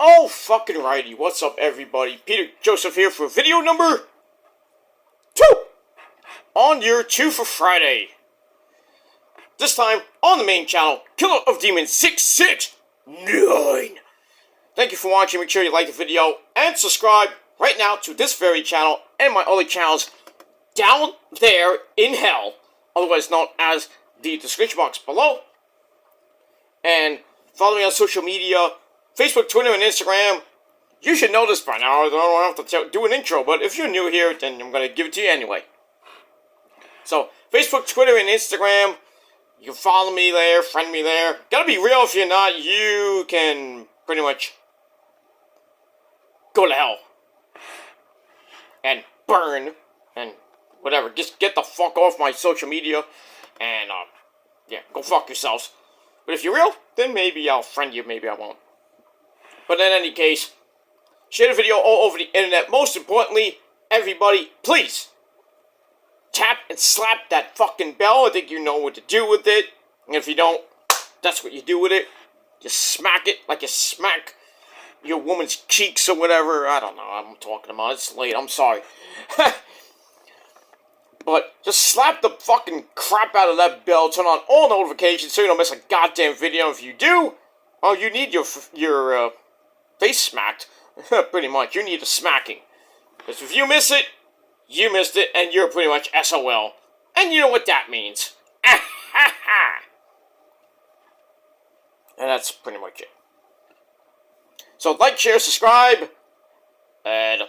Oh, fucking righty. What's up, everybody? Peter Joseph here for video number 2 on your 2 for Friday. This time on the main channel, Killer of Demons 669. Thank you for watching. Make sure you like the video and subscribe right now to this very channel and my other channels down there in hell, otherwise known as the description box below. And follow me on social media, Facebook, Twitter, and Instagram. You should know this by now. I don't have to do an intro, but if you're new here, then I'm going to give it to you anyway. So, Facebook, Twitter, and Instagram. You can follow me there, friend me there. Gotta be real. If you're not, you can pretty much go to hell. And burn. And whatever. Just get the fuck off my social media. And, yeah, go fuck yourselves. But if you're real, then maybe I'll friend you, maybe I won't. But in any case, share the video all over the internet. Most importantly, everybody, please tap and slap that fucking bell. I think you know what to do with it. And if you don't, that's what you do with it. You smack it like you smack your woman's cheeks or whatever. I don't know. I'm talking about. It's late. I'm sorry. But just slap the fucking crap out of that bell. Turn on all notifications so you don't miss a goddamn video. If you do, oh, you need your face smacked. Pretty much. You need a smacking. Because if you miss it, you missed it, and you're pretty much SOL. And you know what that means. And that's pretty much it. So like, share, subscribe, and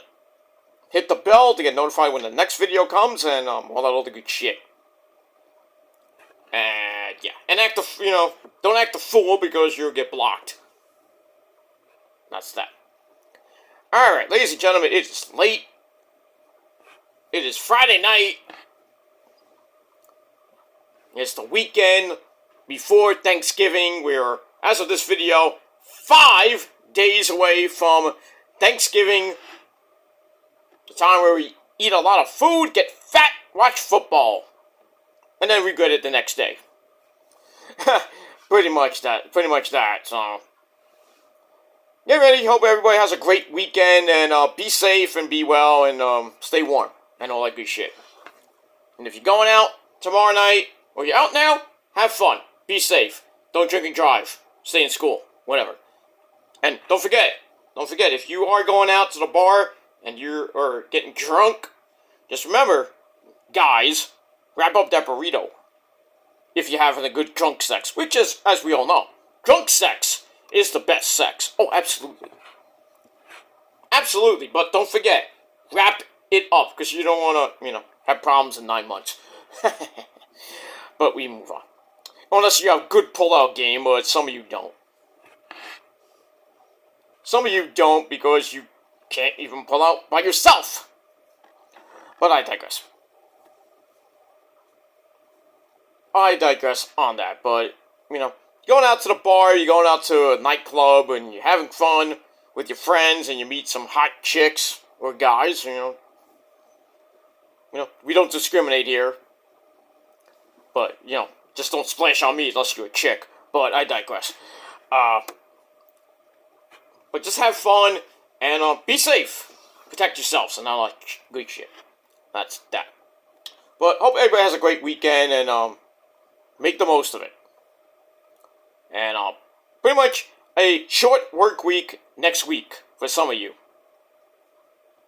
hit the bell to get notified when the next video comes, and all that other good shit. And yeah, and don't act a fool because you'll get blocked. That's that. Alright, ladies and gentlemen, it is late. It is Friday night. It's the weekend before Thanksgiving. We're, as of this video, 5 days away from Thanksgiving. The time where we eat a lot of food, get fat, watch football, and then regret it the next day. Pretty much that. So, get ready. Hope everybody has a great weekend, and be safe and be well, and stay warm and all that good shit. And if you're going out tomorrow night, or you're out now, have fun. Be safe. Don't drink and drive. Stay in school. Whatever. And don't forget, if you are going out to the bar and you're getting drunk, just remember, guys, wrap up that burrito. If you're having a good drunk sex, which is, as we all know, drunk sex is the best sex. Oh, absolutely. Absolutely, but don't forget, wrap it up, because you don't want to, have problems in 9 months. But we move on. Unless you have good pull-out game, but some of you don't. Some of you don't because you can't even pull out by yourself. But I digress. On that. But, going out to the bar, you're going out to a nightclub, and you're having fun with your friends, and you meet some hot chicks or guys, we don't discriminate here. But, just don't splash on me unless you're a chick. But I digress. But just have fun, and be safe. Protect yourselves, and all that good shit. That's that. But hope everybody has a great weekend, and make the most of it. And pretty much a short work week next week for some of you.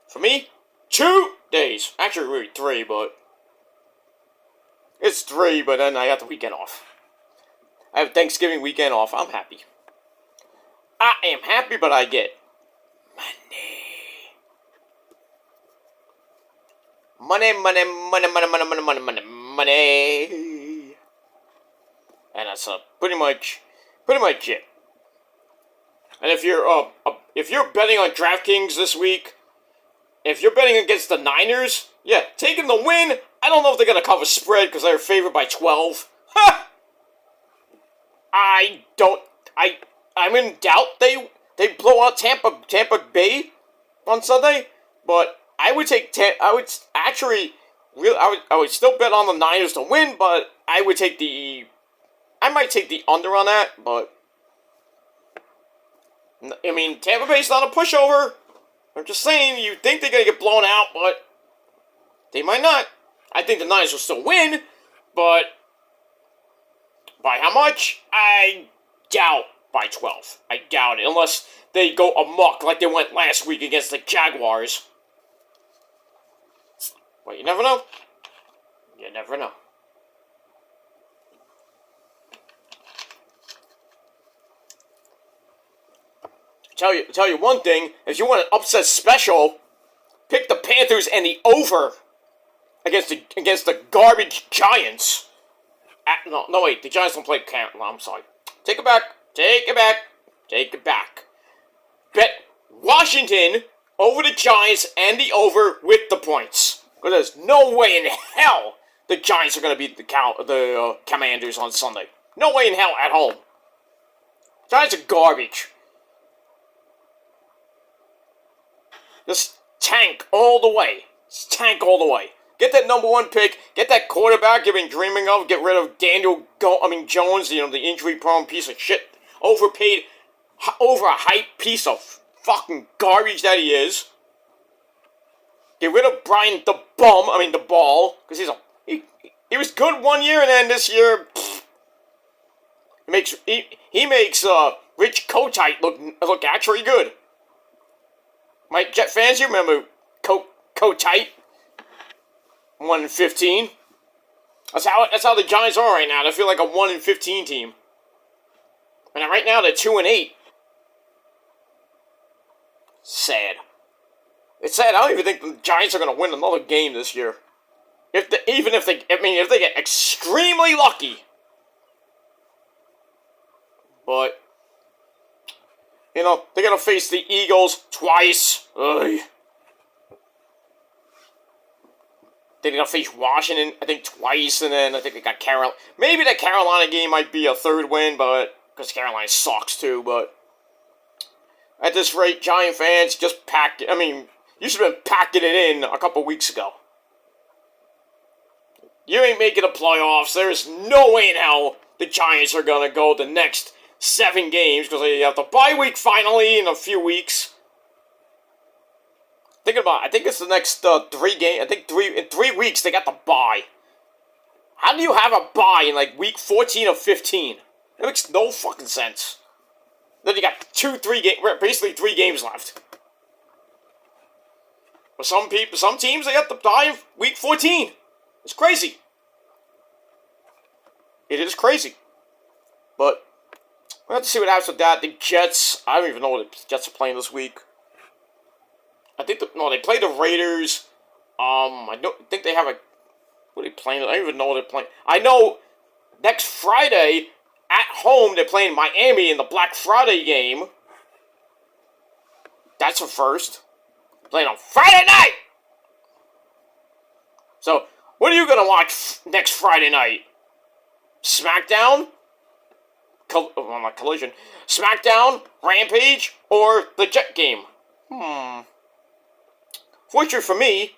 For me, 2 days. Actually, really 3, but it's 3, but then I got the weekend off. I have Thanksgiving weekend off. I'm happy. I am happy, but I get money. Money. And that's pretty much it. And if you're betting on DraftKings this week, if you're betting against the Niners, yeah, taking the win. I don't know if they're gonna cover spread because they're favored by 12. Ha! I'm in doubt they blow out Tampa Bay on Sunday, but I would take I would still bet on the Niners to win, but I might take the under on that, but I mean, Tampa Bay's not a pushover. I'm just saying, you think they're going to get blown out, but they might not. I think the Niners will still win, but by how much? I doubt by 12. I doubt it, unless they go amok like they went last week against the Jaguars. But you never know. You never know. Tell you one thing, if you want an upset special, pick the Panthers and the over against the garbage Giants. No, wait, the Giants don't play No, I'm sorry. Take it back. Bet Washington over the Giants and the over with the points. Because there's no way in hell the Giants are going to beat the Commanders on Sunday. No way in hell at home. Giants are garbage. Just tank all the way. Just tank all the way. Get that number 1 pick. Get that quarterback you've been dreaming of. Get rid of Jones, the injury-prone piece of shit. Overpaid, overhyped piece of fucking garbage that he is. Get rid of Brian the Ball, because he was good 1 year, and then this year, he makes Rich Kotite look actually good. My Jet fans, you remember Kotite? 1-15. That's how the Giants are right now. They feel like a 1-15 team. And right now they're 2-8. Sad. It's sad. I don't even think the Giants are going to win another game this year. If they get extremely lucky. But they're going to face the Eagles twice. Ugh. They're going to face Washington, I think, twice, and then I think they got Carolina. Maybe the Carolina game might be a third win, but because Carolina sucks too, but at this rate, Giant fans, just pack it. I mean, you should have been packing it in a couple weeks ago. You ain't making the playoffs. There's no way in hell the Giants are going to go the next 7 games, because they have the bye week finally in a few weeks. I think it's the next 3 games. I think in 3 weeks they got the bye. How do you have a bye in like week 14 or 15? That makes no fucking sense. Then you got 3 games left. But some teams, they got the bye in week 14. It's crazy. It is crazy. But we'll have to see what happens with that. The Jets, I don't even know what the Jets are playing this week. they play the Raiders. I don't think they have what are they playing? I don't even know what they're playing. I know next Friday at home they're playing Miami in the Black Friday game. That's a first. Playing on Friday night. So, what are you gonna watch next Friday night? Smackdown? Not Collision. Smackdown, Rampage, or the Jet game? Fortunately for me,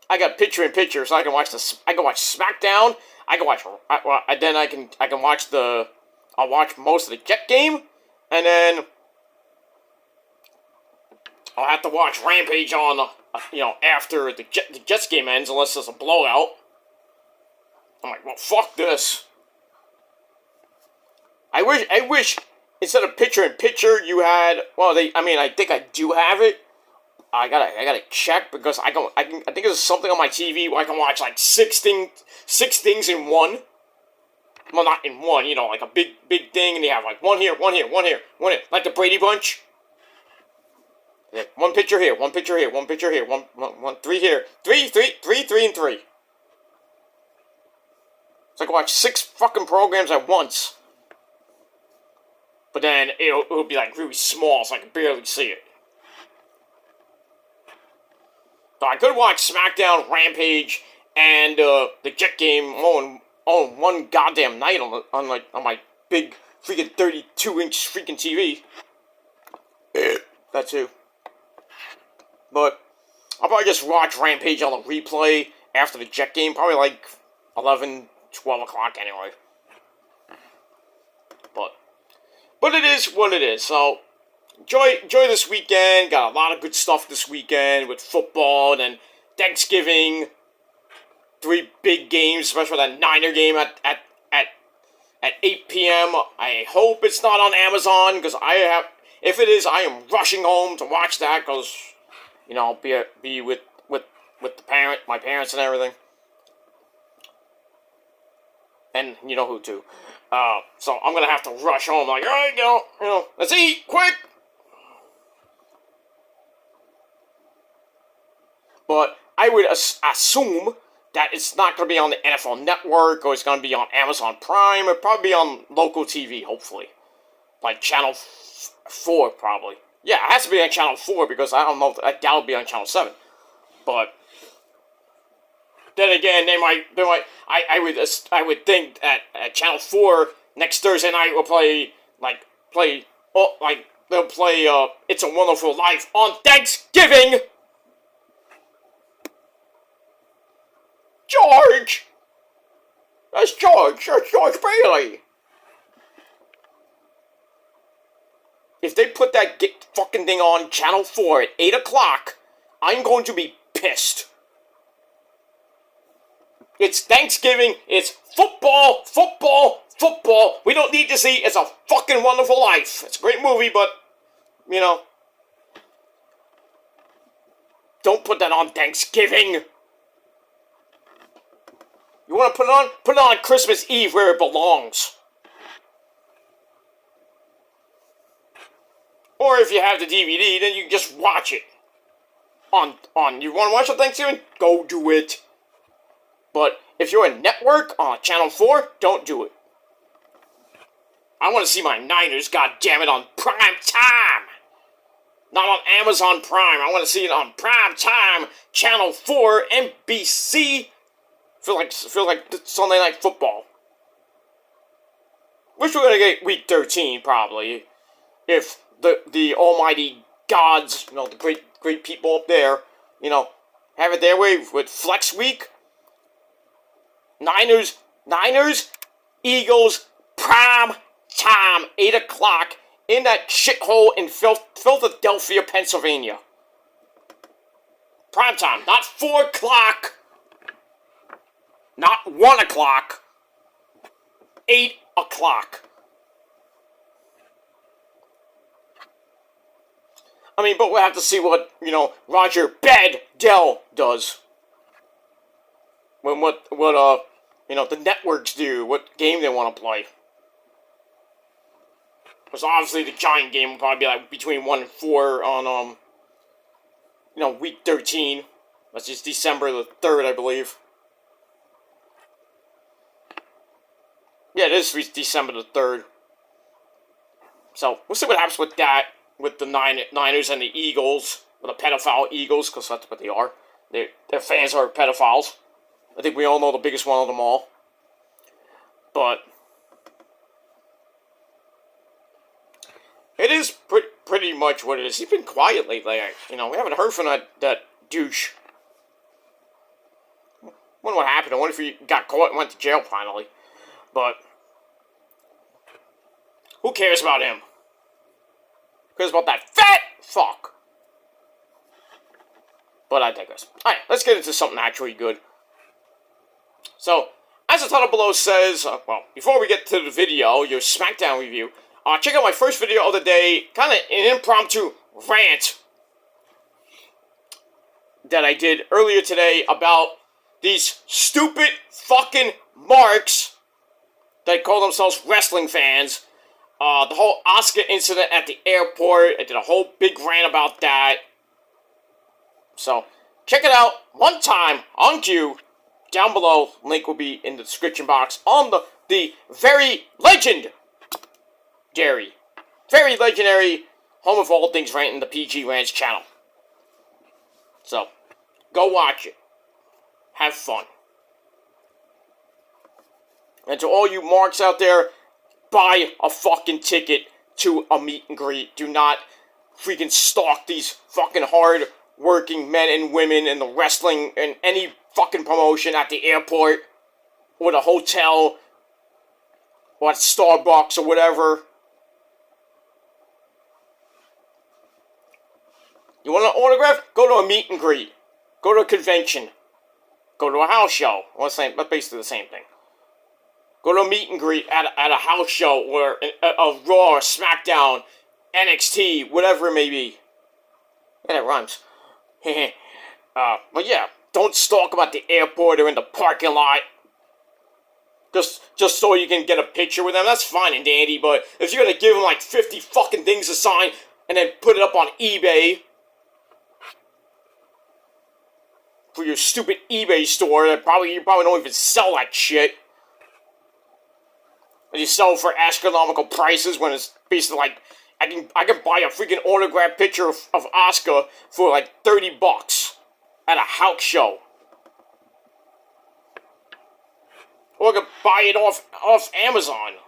I got picture-in-picture, so I can watch Smackdown. I can watch. I'll watch most of the Jet game, and then I'll have to watch Rampage on. After the Jets game ends, unless there's a blowout. I'm like, well, fuck this. I wish instead of picture-in-picture you had. Well, I think I do have it. I gotta check because I think there's something on my TV where I can watch like six things in one. Well, not in one, like a big thing, and you have like one here, like the Brady Bunch. One picture here, one picture here, one picture here, one 3 here, 3, and 3. So I can watch 6 fucking programs at once. But then it'll be like really small, so I can barely see it. So I could watch SmackDown, Rampage, and the Jet game all in one goddamn night on my big freaking 32-inch freaking TV. That too. But I'll probably just watch Rampage on the replay after the Jet game, probably like 11, 12 o'clock anyway. But it is what it is. So enjoy this weekend. Got a lot of good stuff this weekend with football and then Thanksgiving. 3 big games, especially that Niner game at 8 p.m. I hope it's not on Amazon, because if it is, I am rushing home to watch that, because, you know, I'll be with my parents and everything. And you know who too. So I'm gonna have to rush home, like, alright, you know, let's eat, quick! But I would assume that it's not going to be on the NFL Network, or it's going to be on Amazon Prime, or probably on local TV, hopefully. Like Channel 4, probably. Yeah, it has to be on Channel 4, because I don't know, I doubt it'll be on Channel 7. But then again, I would think that at Channel 4, next Thursday night, will they'll play It's a Wonderful Life on Thanksgiving! George! That's George Bailey! If they put that fucking thing on Channel 4 at 8 o'clock, I'm going to be pissed. It's Thanksgiving, it's football. We don't need to see It's a Fucking Wonderful Life. It's a great movie, but, you know, don't put that on Thanksgiving. You want to put it on? Put it on Christmas Eve where it belongs. Or if you have the DVD, then you can just watch it. You want to watch on Thanksgiving? Go do it. But if you're a network on Channel 4, don't do it. I want to see my Niners, goddammit, on prime time. Not on Amazon Prime. I want to see it on prime time. Channel 4, NBC. Feel like Sunday Night Football. Wish we're gonna get Week 13, probably. If the almighty gods, you know, the great people up there, you know, have it their way with Flex Week. Niners, Eagles, prime time, 8 o'clock, in that shithole in Philadelphia, Pennsylvania. Prime time, not 4 o'clock. Not 1 o'clock. 8 o'clock. I mean, but we'll have to see what, you know, Roger Goodell does. When you know, the networks do, what game they want to play. Because obviously the Giant game will probably be like between 1 and 4 on, you know, Week 13. That's just December the 3rd, I believe. Yeah, it is December the 3rd. So, we'll see what happens with that, with the Niners and the Eagles, with the pedophile Eagles, because that's what they are. Their fans are pedophiles. I think we all know the biggest one of them all. But it is pretty much what it is. He's been quiet lately. You know, we haven't heard from that douche. I wonder what happened. I wonder if he got caught and went to jail finally. But who cares about him? Who cares about that fat fuck? But I digress. Alright, let's get into something actually good. So, as the title below says, well, before we get to the video, your Smackdown review, check out my first video of the day, kind of an impromptu rant that I did earlier today about these stupid fucking marks that call themselves wrestling fans. The whole Oscar incident at the airport, I did a whole big rant about that. So, check it out one time on cue. Down below, link will be in the description box on the very legendary home of all things ranting, the PG Rants channel. So, go watch it. Have fun. And to all you marks out there, buy a fucking ticket to a meet and greet. Do not freaking stalk these fucking hard-working men and women in the wrestling and any fucking promotion at the airport or the hotel or at Starbucks or whatever. want an autograph? Go to a meet and greet. Go to a convention. Go to a house show. Well, basically the same thing. Go to a meet and greet at a house show or a Raw or Smackdown, NXT, whatever it may be. Yeah, that rhymes. But yeah, don't stalk them at the airport or in the parking lot. Just so you can get a picture with them. That's fine and dandy, but if you're gonna give them like 50 fucking things to sign and then put it up on eBay for your stupid eBay store, you probably don't even sell that shit. And you sell for astronomical prices when it's basically like I can buy a freaking autographed picture of Asuka for like $30 at a house show. Or I could buy it off Amazon.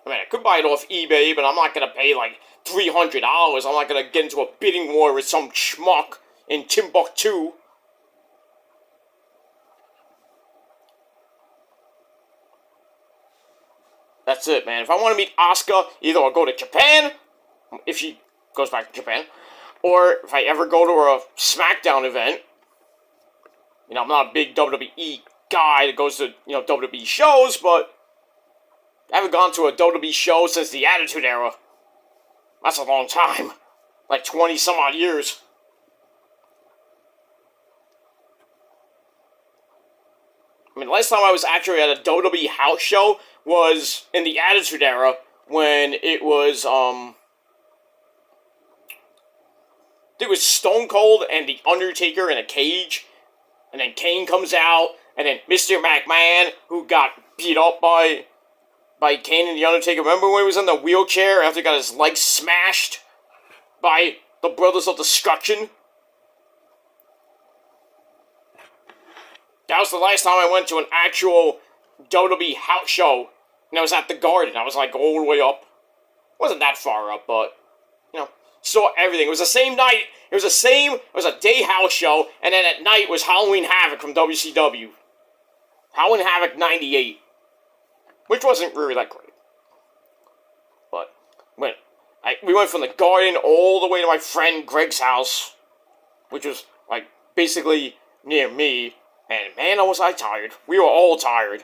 I mean, I could buy it off eBay, but I'm not gonna pay like $300. I'm not gonna get into a bidding war with some schmuck in Timbuktu. That's it, man. If I want to meet Asuka, either I'll go to Japan, if she goes back to Japan, or if I ever go to a Smackdown event, I'm not a big WWE guy that goes to, WWE shows, but I haven't gone to a WWE show since the Attitude Era. That's a long time. Like 20 some odd years. I mean, the last time I was actually at a WWE house show was in the Attitude Era when it was, I think it was Stone Cold and The Undertaker in a cage, and then Kane comes out, and then Mr. McMahon, who got beat up by Kane and The Undertaker. Remember when he was in the wheelchair after he got his legs smashed by the Brothers of Destruction? That was the last time I went to an actual WWE house show, and I was at the Garden. I was like all the way up. Wasn't that far up, but, saw everything. It was the same night. It was a day house show, and then at night was Halloween Havoc from WCW. Halloween Havoc 98. Which wasn't really that great. But, we went from the Garden all the way to my friend Greg's house, which was, basically near me. And man, was I tired. We were all tired.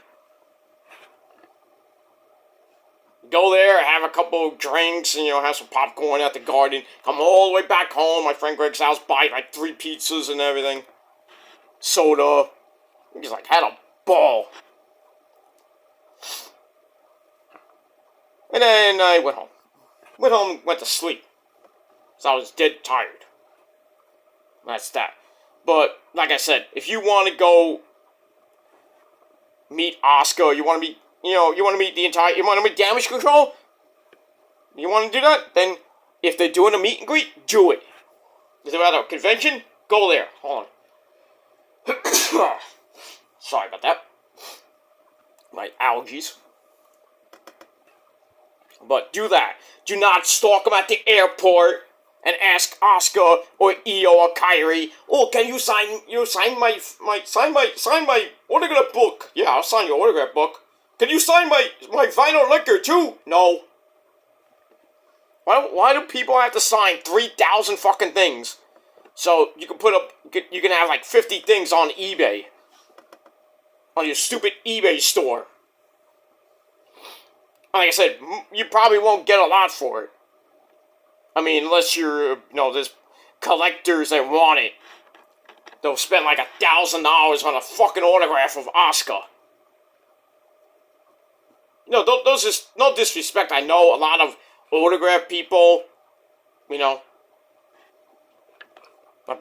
Go there, have a couple of drinks, and, have some popcorn at the Garden. Come all the way back home, my friend Greg's house, buy, 3 pizzas and everything. Soda. We just, had a ball. And then I went home. Went to sleep. So I was dead tired. That's that. But, like I said, if you want to go meet Asuka, you want to meet, you want to meet you want to meet Damage Control, you want to do that, then if they're doing a meet and greet, do it. If they're at a convention, go there. Hold on. Sorry about that. My allergies. But do that. Do not stalk them at the airport and ask Asuka or Io or Kyrie, "Oh, can you sign my autograph book?" "Yeah, I'll sign your autograph book." "Can you sign my vinyl liquor too?" "No." Why do people have to sign 3,000 fucking things? So you can have 50 things on eBay. On your stupid eBay store. Like I said, you probably won't get a lot for it. I mean, unless you're, there's collectors that want it. They'll spend $1,000 on a fucking autograph of Asuka. Those is no disrespect. I know a lot of autograph people, my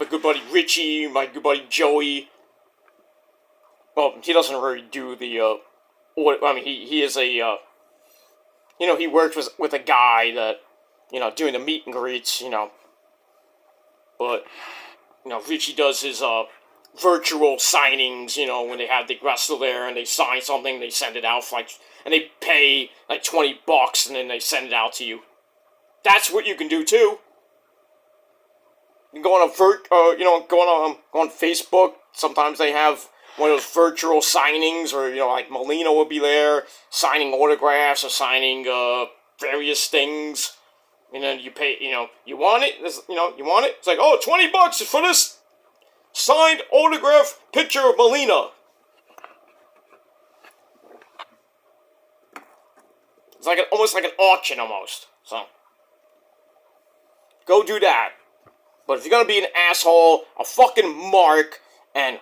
good buddy Richie, my good buddy Joey. Well, he doesn't really do the, he is a, he works with a guy that, doing the meet and greets, but, Richie does his, virtual signings, when they have the wrestler there and they sign something, they send it out for, and they pay, $20 and then they send it out to you. That's what you can do, too. You can go on go on Facebook, sometimes they have one of those virtual signings, or, Melina will be there, signing autographs, or signing, various things. And then you pay, you want it? You want it? It's like, oh, $20 for this signed autograph picture of Melina. It's like almost like an auction almost. So, go do that. But if you're gonna be an asshole, a fucking mark, and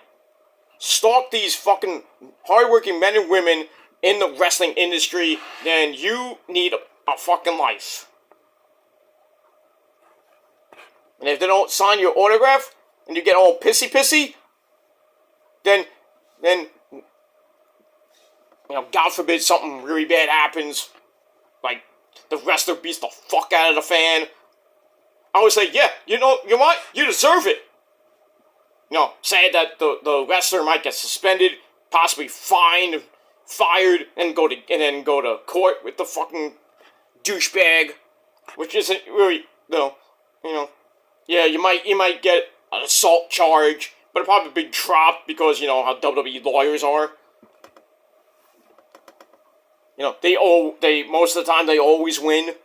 stalk these fucking hardworking men and women in the wrestling industry, then you need a fucking life. And if they don't sign your autograph, and you get all pissy, then, God forbid something really bad happens, like the wrestler beats the fuck out of the fan, I would say, yeah, you know what? You deserve it. Say that the wrestler might get suspended, possibly fined, fired, and then go to court with the fucking douchebag, which isn't really, yeah, you might get an assault charge, but it'll probably be dropped because how WWE lawyers are. They most of the time they always win.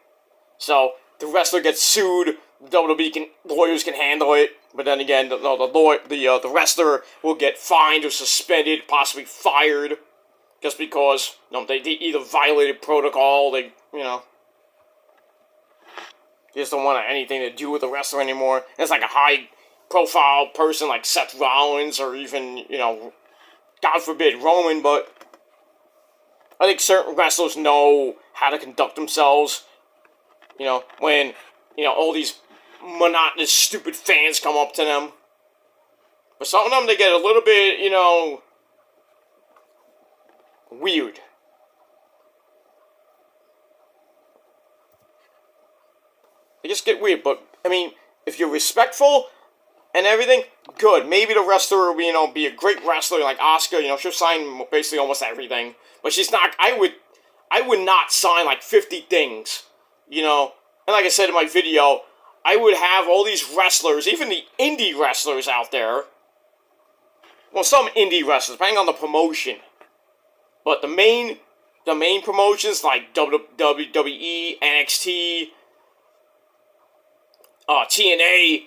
So the wrestler gets sued, WWE lawyers can handle it. But then again, the wrestler will get fined or suspended, possibly fired, just because they either violated protocol, they just don't want anything to do with the wrestler anymore. It's like a high-profile person like Seth Rollins or even God forbid Roman, but I think certain wrestlers know how to conduct themselves. When all these monotonous, stupid fans come up to them. But some of them, they get a little bit, weird. They just get weird, but, if you're respectful and everything, good. Maybe the wrestler will, be a great wrestler like Asuka, she'll sign basically almost everything. But she's not, I would not sign like 50 things, And like I said in my video, I would have all these wrestlers, even the indie wrestlers out there. Well, some indie wrestlers, depending on the promotion. But the main promotions like WWE, NXT, TNA,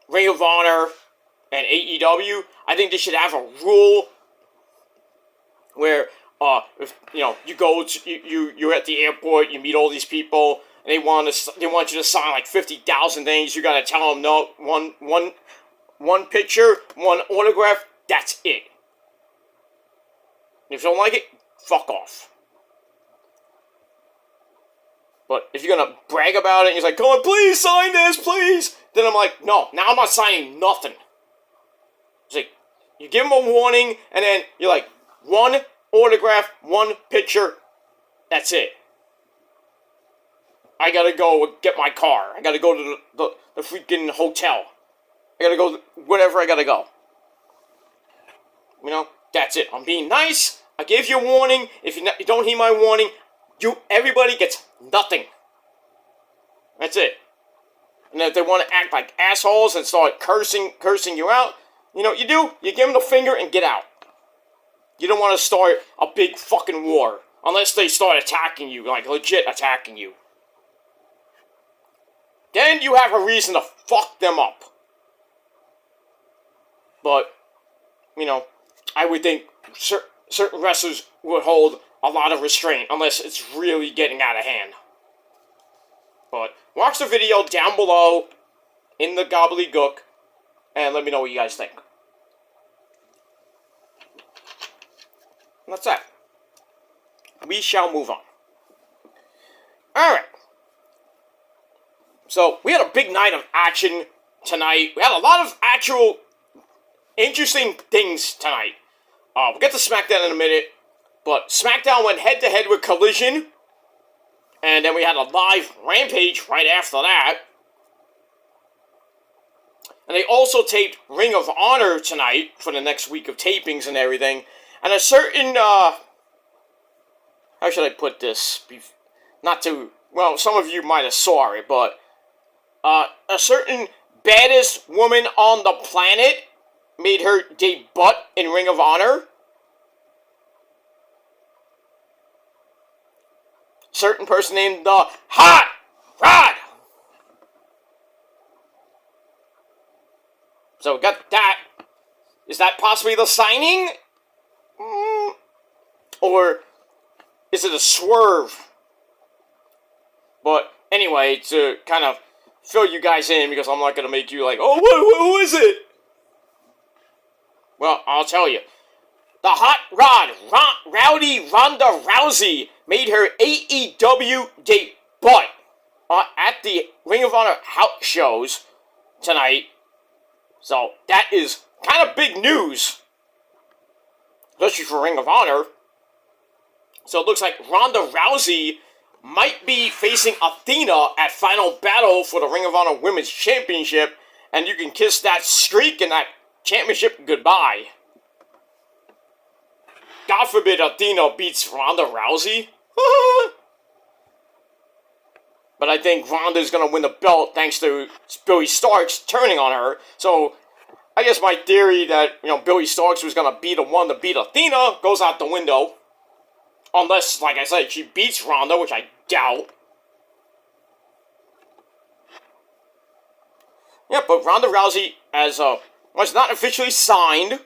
Ring of Honor, and AEW, I think they should have a rule where if you go to you're at the airport, you meet all these people. They want you to sign like 50,000 things. You gotta tell them no, one picture, one autograph. That's it. And if you don't like it, fuck off. But if you're gonna brag about it, and you're like, "Come on, please sign this, please," then I'm like, "No, now I'm not signing nothing." It's like you give them a warning, and then you're like, one autograph, one picture. That's it. I gotta go get my car. I gotta go to the freaking hotel. I gotta go wherever I gotta go. That's it. I'm being nice. I gave you a warning. If you don't heed my warning, everybody gets nothing. That's it. And if they want to act like assholes and start cursing you out, you do. You give them the finger and get out. You don't want to start a big fucking war. Unless they start attacking you, like legit attacking you. Then you have a reason to fuck them up. But, I would think certain wrestlers would hold a lot of restraint unless it's really getting out of hand. But watch the video down below in the gobbledygook and let me know what you guys think. And that's that. We shall move on. Alright. So, we had a big night of action tonight. We had a lot of actual interesting things tonight. We'll get to Smackdown in a minute. But Smackdown went head-to-head with Collision. And then we had a live Rampage right after that. And they also taped Ring of Honor tonight for the next week of tapings and everything. And a certain, how should I put this? Some of you might have saw it, but a certain baddest woman on the planet made her debut in Ring of Honor. Certain person named the Hot Rod So we got that. Is that possibly the signing? Or is it a swerve? But anyway, to kind of fill you guys in, because I'm not going to make you like, oh, who is it? Well, I'll tell you. The Hot Rod, Rowdy Ronda Rousey, made her AEW debut at the Ring of Honor house shows tonight. So that is kind of big news, especially for Ring of Honor. So it looks like Ronda Rousey might be facing Athena at Final Battle for the Ring of Honor Women's Championship, and you can kiss that streak and that championship goodbye. God forbid Athena beats Ronda Rousey. But I think Ronda's going to win the belt thanks to Billy Starks turning on her. So I guess my theory that, Billy Starks was going to be the one to beat Athena goes out the window. Unless, like I said, she beats Ronda, which I doubt. Yeah, but Ronda Rousey was not officially signed.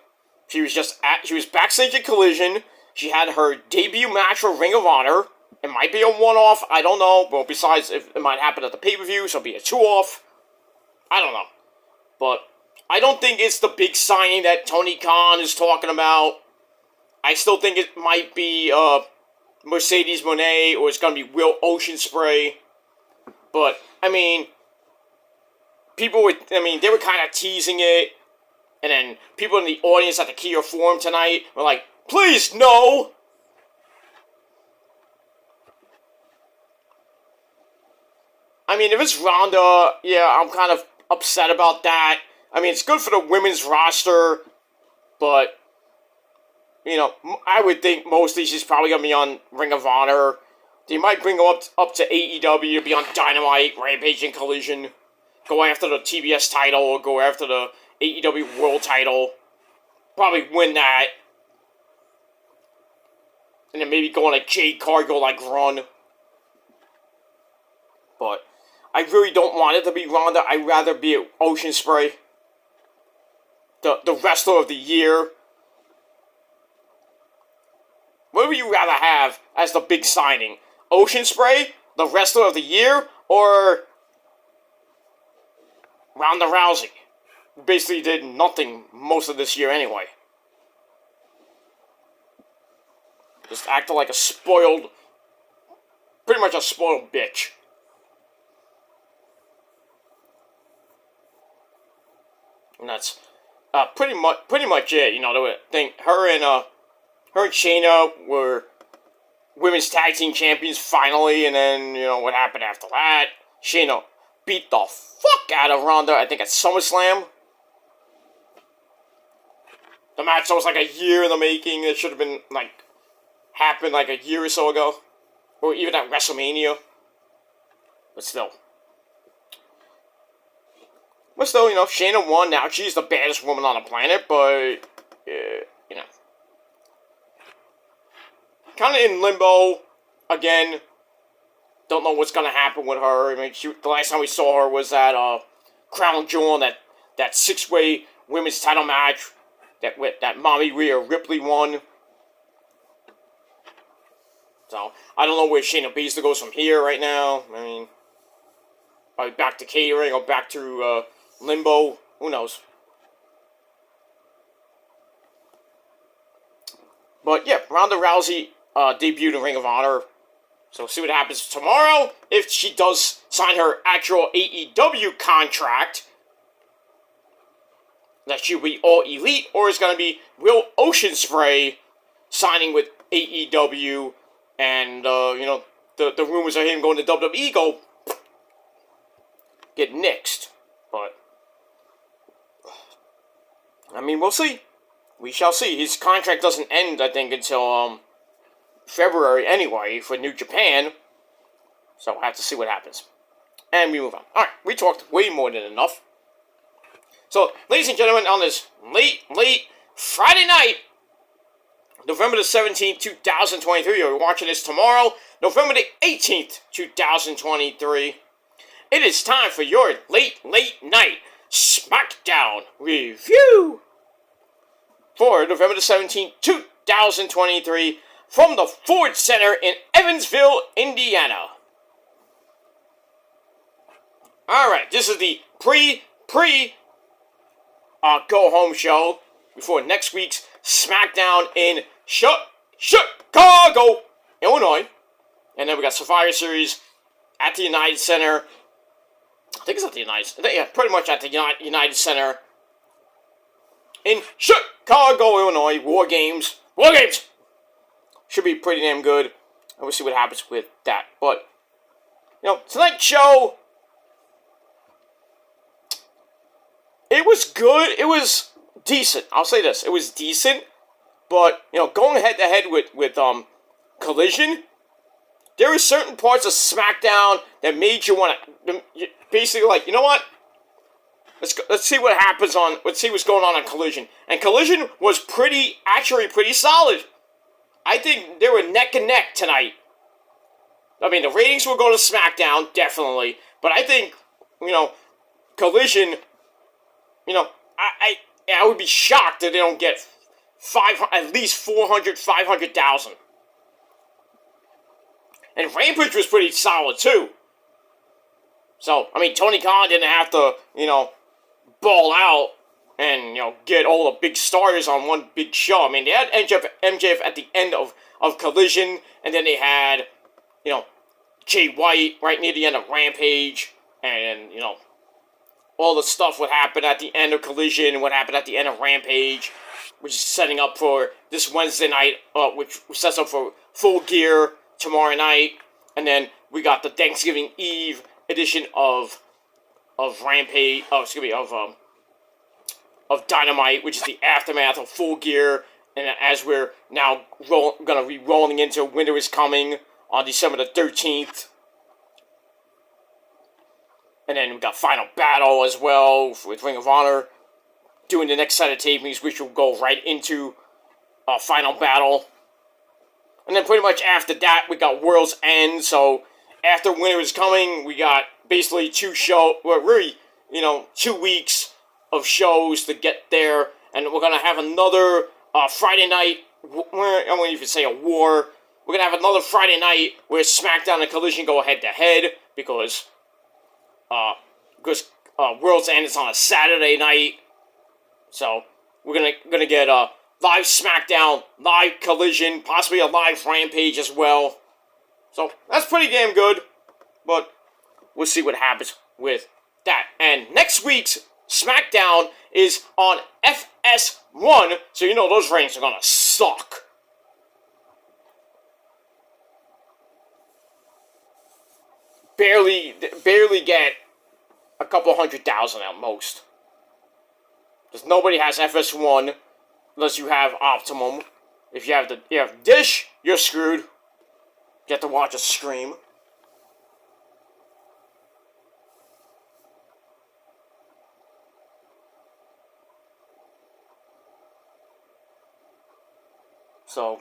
She was backstage at Collision. She had her debut match for Ring of Honor. It might be a one-off, I don't know. Well, besides, if it might happen at the pay-per-view, so it'll be a two-off. I don't know. But I don't think it's the big signing that Tony Khan is talking about. I still think it might be Mercedes Moné, or it's going to be Will Oceanspray. But, they were kind of teasing it. And then people in the audience at the Kia Forum tonight were like, please, no! If it's Ronda, yeah, I'm kind of upset about that. It's good for the women's roster, but, I would think mostly she's probably going to be on Ring of Honor. They might bring her up to AEW to be on Dynamite, Rampage, and Collision. Go after the TBS title, or go after the AEW World title. Probably win that. And then maybe go on a Jade Cargill-like run. But I really don't want it to be Ronda. I'd rather be Oceanspray. The wrestler of the year. What would you rather have as the big signing? Oceanspray, the wrestler of the year, or Ronda Rousey, who basically did nothing most of this year anyway? Just acted like pretty much a spoiled bitch. And that's pretty much it. Her and Shayna were women's tag team champions finally, and then what happened after that? Shayna beat the fuck out of Ronda, I think at SummerSlam. The match that was like a year in the making. It should have been happened like a year or so ago, or even at WrestleMania. But still, Shayna won. Now she's the baddest woman on the planet, but kind of in limbo again. Don't know what's gonna happen with her. The last time we saw her was at Crown Jewel, that 6-way women's title match that Mommy Rhea Ripley won. So I don't know where Shayna Baszler goes from here right now. Probably back to catering or back to limbo. Who knows? But yeah, Ronda Rousey debuted in Ring of Honor. So see what happens tomorrow. If she does sign her actual AEW contract, that she'll be all elite, or it's going to be Will Oceanspray signing with AEW, and the rumors of him going to WWE go get nixed. But we'll see. We shall see. His contract doesn't end, I think, until February anyway for New Japan. So we'll have to see what happens. And we move on. Alright, we talked way more than enough. So, ladies and gentlemen, on this late Friday night, November the 17th, 2023, you're watching this tomorrow, November the 18th, 2023, it is time for your late night Smackdown review for November the 17th, 2023 from the Ford Center in Evansville, Indiana. Alright, this is the go-home show before next week's Smackdown in Chicago, Illinois. And then we got Survivor Series at the United Center. I think it's at the pretty much at the United Center in Chicago, Illinois. War Games. Should be pretty damn good. And we'll see what happens with that. But, tonight's show, it was good. It was decent. I'll say this. It was decent. But, going head-to-head with Collision, there were certain parts of SmackDown that made you want to, basically, like, you know what? Let's see what happens let's see what's going on Collision. And Collision was actually pretty solid. I think they were neck and neck tonight. I mean, the ratings will go to SmackDown, definitely. But I think, Collision, I would be shocked that they don't get at least 500,000. And Rampage was pretty solid, too. So, I mean, Tony Khan didn't have to, ball out and, get all the big stars on one big show. I mean, they had MJF at the end of Collision, and then they had, Jay White right near the end of Rampage, and, all the stuff what happened at the end of Collision, what happened at the end of Rampage, which is setting up for this Wednesday night, which sets up for Full Gear tomorrow night, and then we got the Thanksgiving Eve edition of Rampage, of Dynamite, which is the aftermath of Full Gear, and as we're now gonna be rolling into Winter is Coming on December the 13th. And then we got Final Battle as well with Ring of Honor doing the next set of tapings, which will go right into Final Battle. And then pretty much after that, we got World's End. So after Winter is Coming, we got basically 2 weeks of shows to get there. And we're going to have another Friday night, I won't even say a war. We're going to have another Friday night where SmackDown and Collision go head-to-head because World's End is on a Saturday night. So we're gonna get a live SmackDown, live Collision, possibly a live Rampage as well. So that's pretty damn good. But we'll see what happens with that. And next week's SmackDown is on FS1, so those ratings are gonna suck. Barely get a couple 100,000 at most. Because nobody has FS1 unless you have Optimum. If you have Dish, you're screwed. You have to watch a stream. So,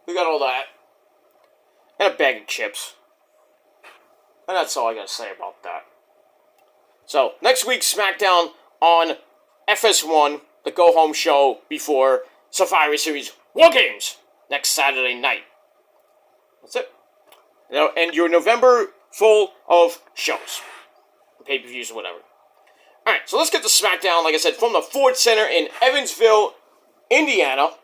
we got all that. And a bag of chips. And that's all I gotta say about that. So, next week's SmackDown on FS1, the go-home show before Survivor Series War Games next Saturday night. That's it. And your November full of shows. Pay-per-views or whatever. Alright, so let's get to SmackDown, like I said, from the Ford Center in Evansville, Indiana.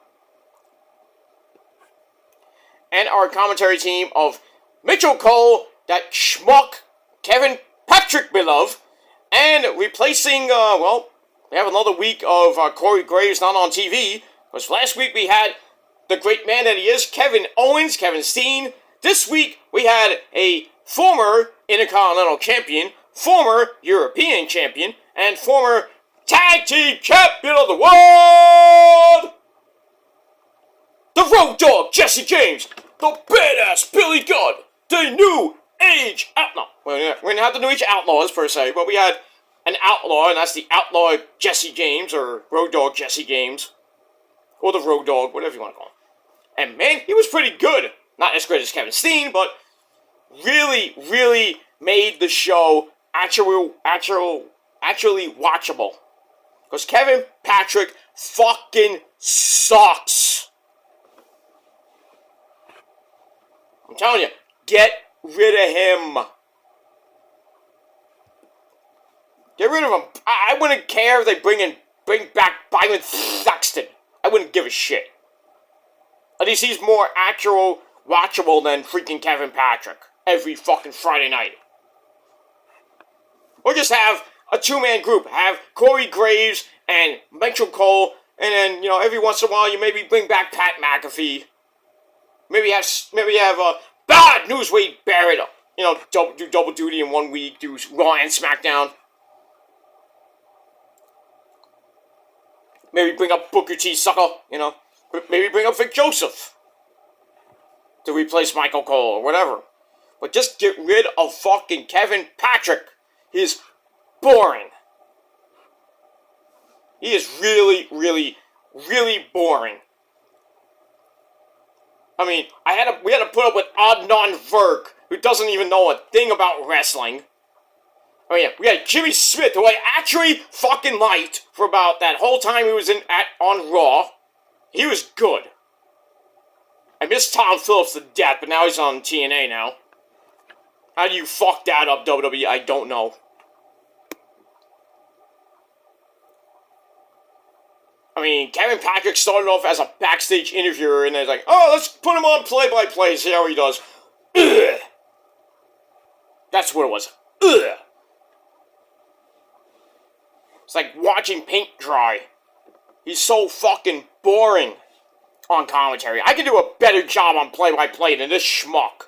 And our commentary team of Mitchell Cole, that schmuck, Kevin Patrick Beloved, and replacing, we have another week of Corey Graves not on TV, because last week we had the great man that he is, Kevin Owens, Kevin Steen. This week we had a former Intercontinental Champion, former European Champion, and former Tag Team Champion of the World, the Road Dogg Jesse James, the Badass Billy Gunn, the New Age Outlaw. Well, we didn't have the New Age Outlaws per se, but we had an outlaw, and that's the Outlaw Jesse James, or Road Dogg Jesse James, or the Road Dogg, whatever you want to call him. And man, he was pretty good. Not as great as Kevin Steen, but really, really made the show actually actually watchable. Because Kevin Patrick fucking sucks. I'm telling you, get rid of him. Get rid of him. I wouldn't care if they bring back Byron Saxton. I wouldn't give a shit. At least he's more actual watchable than freaking Kevin Patrick every fucking Friday night. Or just have a two-man group. Have Corey Graves and Mitchell Cole, and then, you know, every once in a while you maybe bring back Pat McAfee. Maybe have bad news Wade Barrett. You know, do double duty in 1 week. Do Raw and SmackDown. Maybe bring up Booker T. Sucker. You know, maybe bring up Vic Joseph to replace Michael Cole or whatever. But just get rid of fucking Kevin Patrick. He is boring. He is really, really, really boring. I mean, we had to put up with Adnan Virk, who doesn't even know a thing about wrestling. Oh yeah, we had Jimmy Smith, who I actually fucking liked for about that whole time he was on Raw. He was good. I miss Tom Phillips to death, but now he's on TNA now. How do you fuck that up, WWE? I don't know. I mean, Kevin Patrick started off as a backstage interviewer, and they're like, oh, let's put him on play-by-play, see how he does. Ugh. That's what it was. Ugh. It's like watching paint dry. He's so fucking boring on commentary. I can do a better job on play-by-play than this schmuck.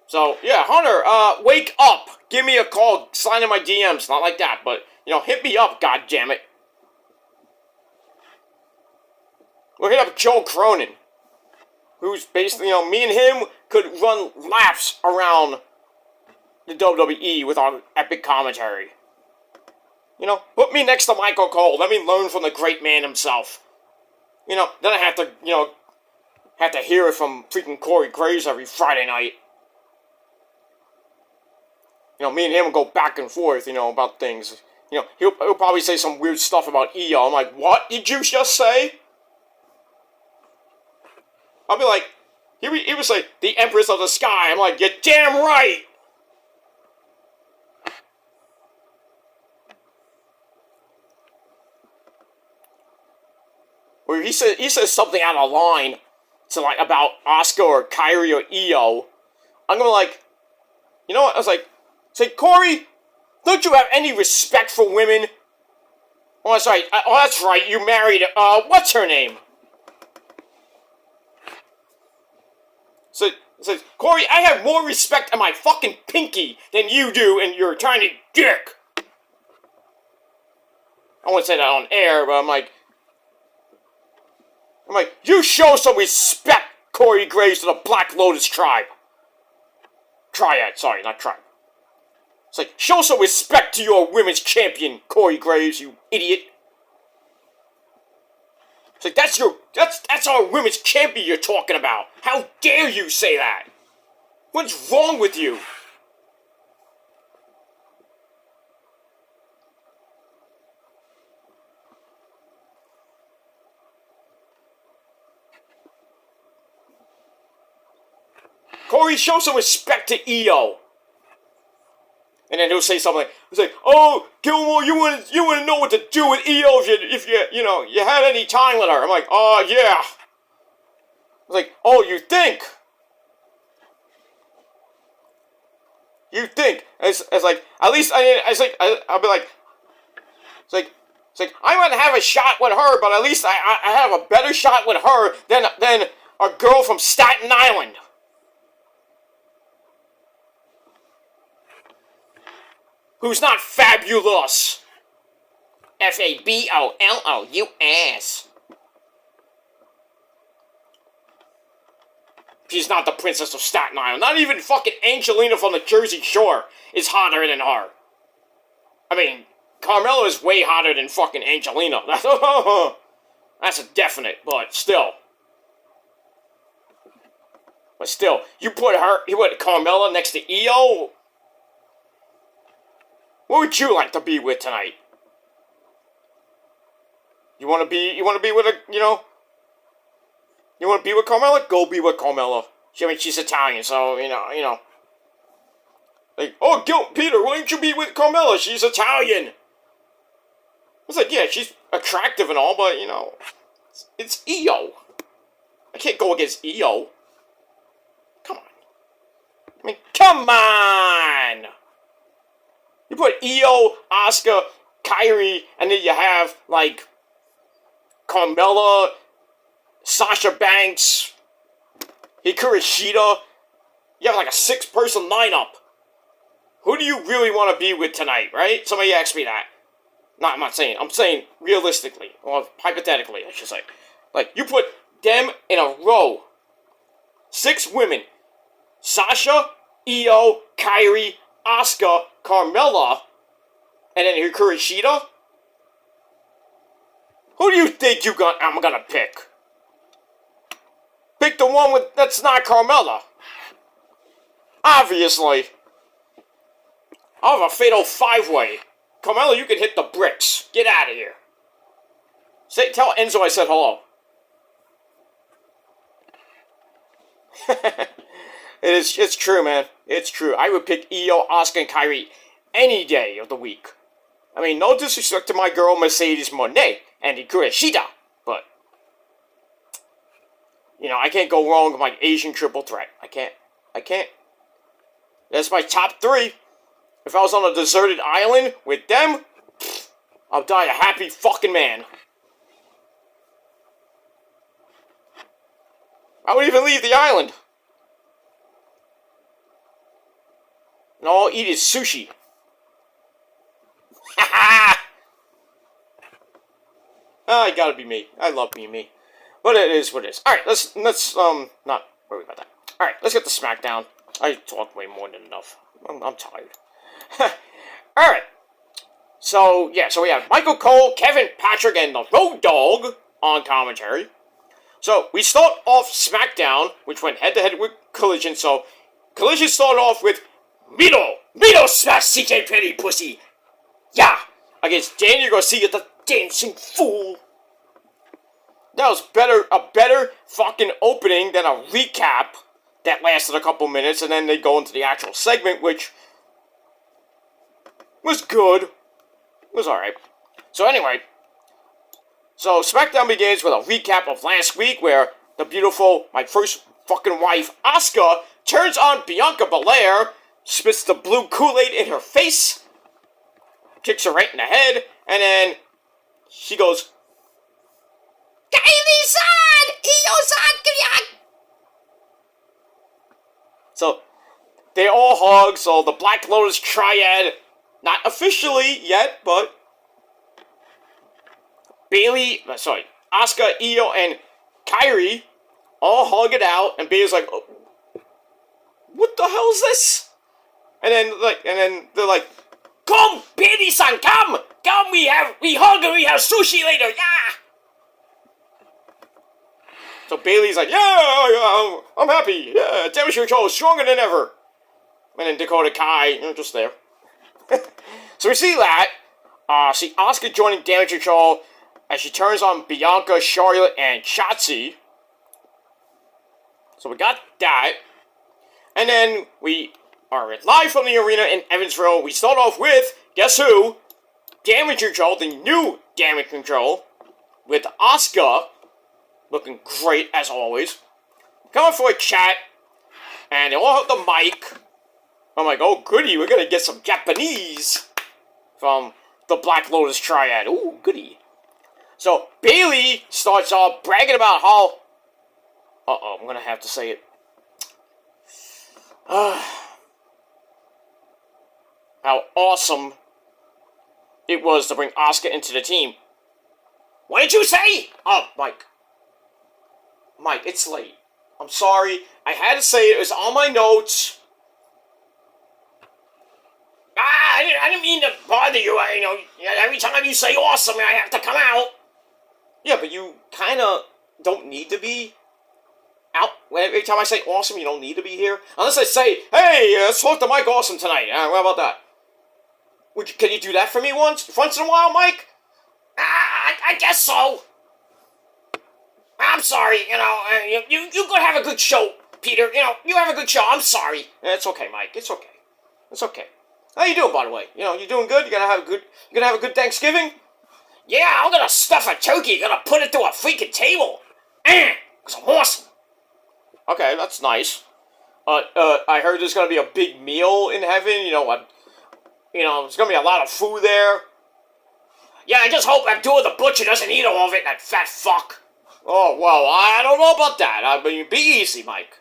So, yeah, Hunter, wake up. Give me a call. Slide in my DMs. Not like that, but, you know, hit me up, goddammit. We'll hit up Joe Cronin, who's basically, you know, me and him could run laps around the WWE with our epic commentary. You know, put me next to Michael Cole. Let me learn from the great man himself. You know, then I have to, you know, hear it from freaking Corey Graves every Friday night. You know, me and him will go back and forth, you know, about things. You know, he'll probably say some weird stuff about EO. I'm like, what did you just say? I'll be like, he would say, the Empress of the Sky. I'm like, you're damn right! Or he says something out of line to, like, about Asuka or Kyrie or EO. I'm gonna be like, you know what? I was like, say, Corey, don't you have any respect for women? Oh, that's right. Oh, that's right. You married, what's her name? So, Corey, I have more respect in my fucking pinky than you do in your tiny dick. I wouldn't say that on air, but I'm like, you show some respect, Corey Graves, to the Black Lotus tribe. Triad, sorry, not tribe. It's like, show some respect to your women's champion, Corey Graves, you idiot. It's like, that's our women's champion you're talking about. How dare you say that? What's wrong with you? Corey, show some respect to EO. And then he'll say something like, he's like, oh, Gilmore, you wouldn't know what to do with EO if you had any time with her. I'm like, oh, yeah. I was like, oh, you think? You think? It's like, at least, I'll be like, it's like, I might have a shot with her, but at least I have a better shot with her than a girl from Staten Island. Who's not fabulous. Fabolous. She's not the princess of Staten Island. Not even fucking Angelina from the Jersey Shore is hotter than her. I mean, Carmella is way hotter than fucking Angelina. That's a definite, but still. You put Carmella next to EO? What would you like to be with tonight? You want to be with a, you want to be with Carmella? Go be with Carmella. I mean, she's Italian, so, you know. Like, oh, Peter, why don't you be with Carmella? She's Italian. It's like, yeah, she's attractive and all, but, it's Io. I can't go against Io. Come on. I mean, come on! You put Io, Asuka, Kairi, and then you have, like, Carmella, Sasha Banks, Hikaru Shida. You have, like, a 6-person lineup. Who do you really want to be with tonight, right? Somebody asked me that. No, I'm not saying. I'm saying realistically, or hypothetically, I should say. Like, you put them in a row. 6 women. Sasha, Io, Kairi, Asuka, Carmella, and then Hikaru Shida? Who do you think I'm gonna pick? Pick the one that's not Carmella. Obviously. I'll have a fatal 5-way. Carmella, you can hit the bricks. Get out of here. Tell Enzo I said hello. It's true, man. It's true. I would pick Io, Asuka, and Kairi any day of the week. I mean, no disrespect to my girl Mercedes Moné and Hikaru Shida, but I can't go wrong with my Asian triple threat. I can't. That's my top 3. If I was on a deserted island with them, I'll die a happy fucking man. I wouldn't even leave the island. And all I'll eat is sushi. I gotta be me. I love being me. But it is what it is. Alright, let's not worry about that. Alright, let's get the Smackdown. I talked way more than enough. I'm tired. Alright. So we have Michael Cole, Kevin Patrick, and the Road Dogg on commentary. So, we start off SmackDown, which went head-to-head with Collision. So, Collision started off with Mito smash CJ Petty, pussy. Yeah. Against Daniel Garcia, the dancing fool. That was a better fucking opening than a recap that lasted a couple minutes, and then they go into the actual segment, which was good. It was alright. So anyway, SmackDown begins with a recap of last week where the beautiful, my first fucking wife, Asuka, turns on Bianca Belair, spits the blue Kool-Aid in her face, kicks her right in the head, and then she goes, Kylie-san! Io-san! So, they all hug, so the Black Lotus Triad, not officially yet, but Asuka, Io, and Kairi all hug it out, and Bayley's like, oh, what the hell is this? And then they're like, come, Bayley-san, come, we hug and we have sushi later, yeah. So Bayley's like, yeah, I'm happy, yeah, damage control is stronger than ever. And then Dakota Kai, just there. So we see that. See Asuka joining Damage Control as she turns on Bianca, Charlotte, and Shotzi. So we got that. And then we are live from the arena in Evansville. We start off with, guess who? Damage Control, the new Damage Control, with Asuka, looking great as always. Coming for a chat, and they all have the mic. I'm like, oh goody, we're gonna get some Japanese from the Black Lotus Triad. Ooh, goody. So, Bayley starts off bragging about how... Uh-oh, I'm gonna have to say it. How awesome it was to bring Asuka into the team. What did you say? Oh, Mike, it's late. I'm sorry. I had to say it. It was on my notes. I didn't mean to bother you. Every time you say awesome, I have to come out. Yeah, but you kind of don't need to be out. Every time I say awesome, you don't need to be here. Unless I say, hey, let's talk to Mike Awesome tonight. What about that? Can you do that for me once in a while, Mike? I guess so. I'm sorry, you go have a good show, Peter. You have a good show. I'm sorry. It's okay, Mike. It's okay. It's okay. How you doing, by the way? You doing good? You gonna have a good Thanksgiving? Yeah, I'm gonna stuff a turkey. Gonna put it to a freaking table. Cause I'm awesome. Okay, that's nice. I heard there's gonna be a big meal in heaven. There's gonna be a lot of food there. Yeah, I just hope Abdullah the Butcher doesn't eat all of it, that fat fuck. Oh, well, I don't know about that. I mean, be easy, Mike.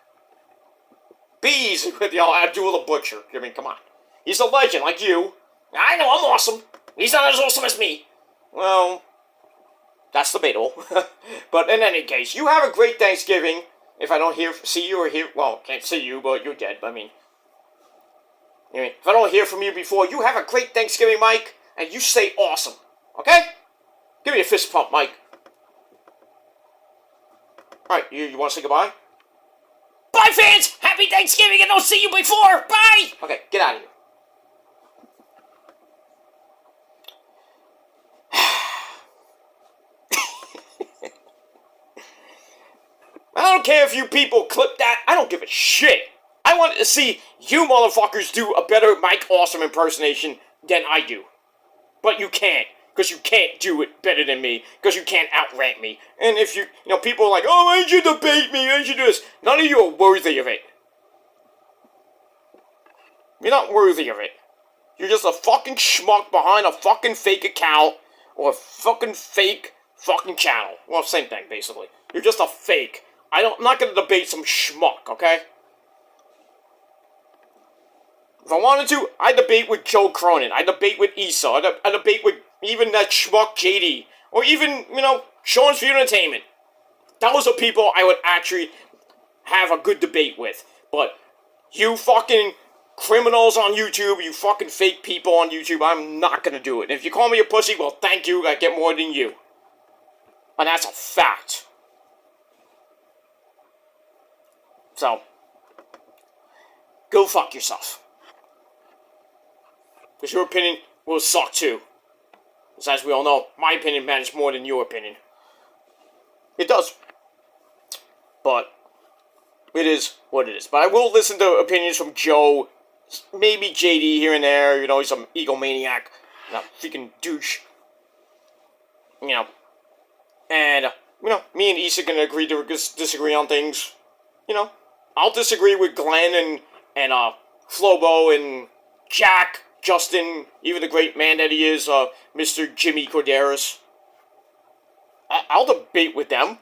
Be easy with Abdullah the Butcher. I mean, come on. He's a legend, like you. I know, I'm awesome. He's not as awesome as me. Well, that's debatable. But in any case, you have a great Thanksgiving. If I don't see you or hear, well, can't see you, but you're dead. I mean, if I don't hear from you before, you have a great Thanksgiving, Mike, and you stay awesome. Okay? Give me a fist pump, Mike. Alright, you want to say goodbye? Bye, fans! Happy Thanksgiving, and I'll see you before! Bye! Okay, get out of here. I don't care if you people clip that. I don't give a shit. I want to see you motherfuckers do a better Mike Awesome impersonation than I do. But you can't. Because you can't do it better than me. Because you can't outrank me. And if people are like, oh, why don't you debate me? Why don't you do this? None of you are worthy of it. You're not worthy of it. You're just a fucking schmuck behind a fucking fake account. Or a fucking fake fucking channel. Well, same thing, basically. You're just a fake. I'm not going to debate some schmuck, okay? If I wanted to, I'd debate with Joe Cronin. I'd debate with Issa. I'd debate with even that schmuck JD. Or even, Sean's View Entertainment. Those are people I would actually have a good debate with. But you fucking criminals on YouTube, you fucking fake people on YouTube, I'm not gonna do it. And if you call me a pussy, well, thank you. I get more than you. And that's a fact. So, go fuck yourself. Because your opinion will suck too. Because as we all know, my opinion matters more than your opinion. It does. But, it is what it is. But I will listen to opinions from Joe, maybe JD here and there. He's some egomaniac, a freaking douche. And, me and Issa can agree to disagree on things. I'll disagree with Glenn and Flobo and Jack, Justin, even the great man that he is, Mr. Jimmy Corderas. I'll debate with them.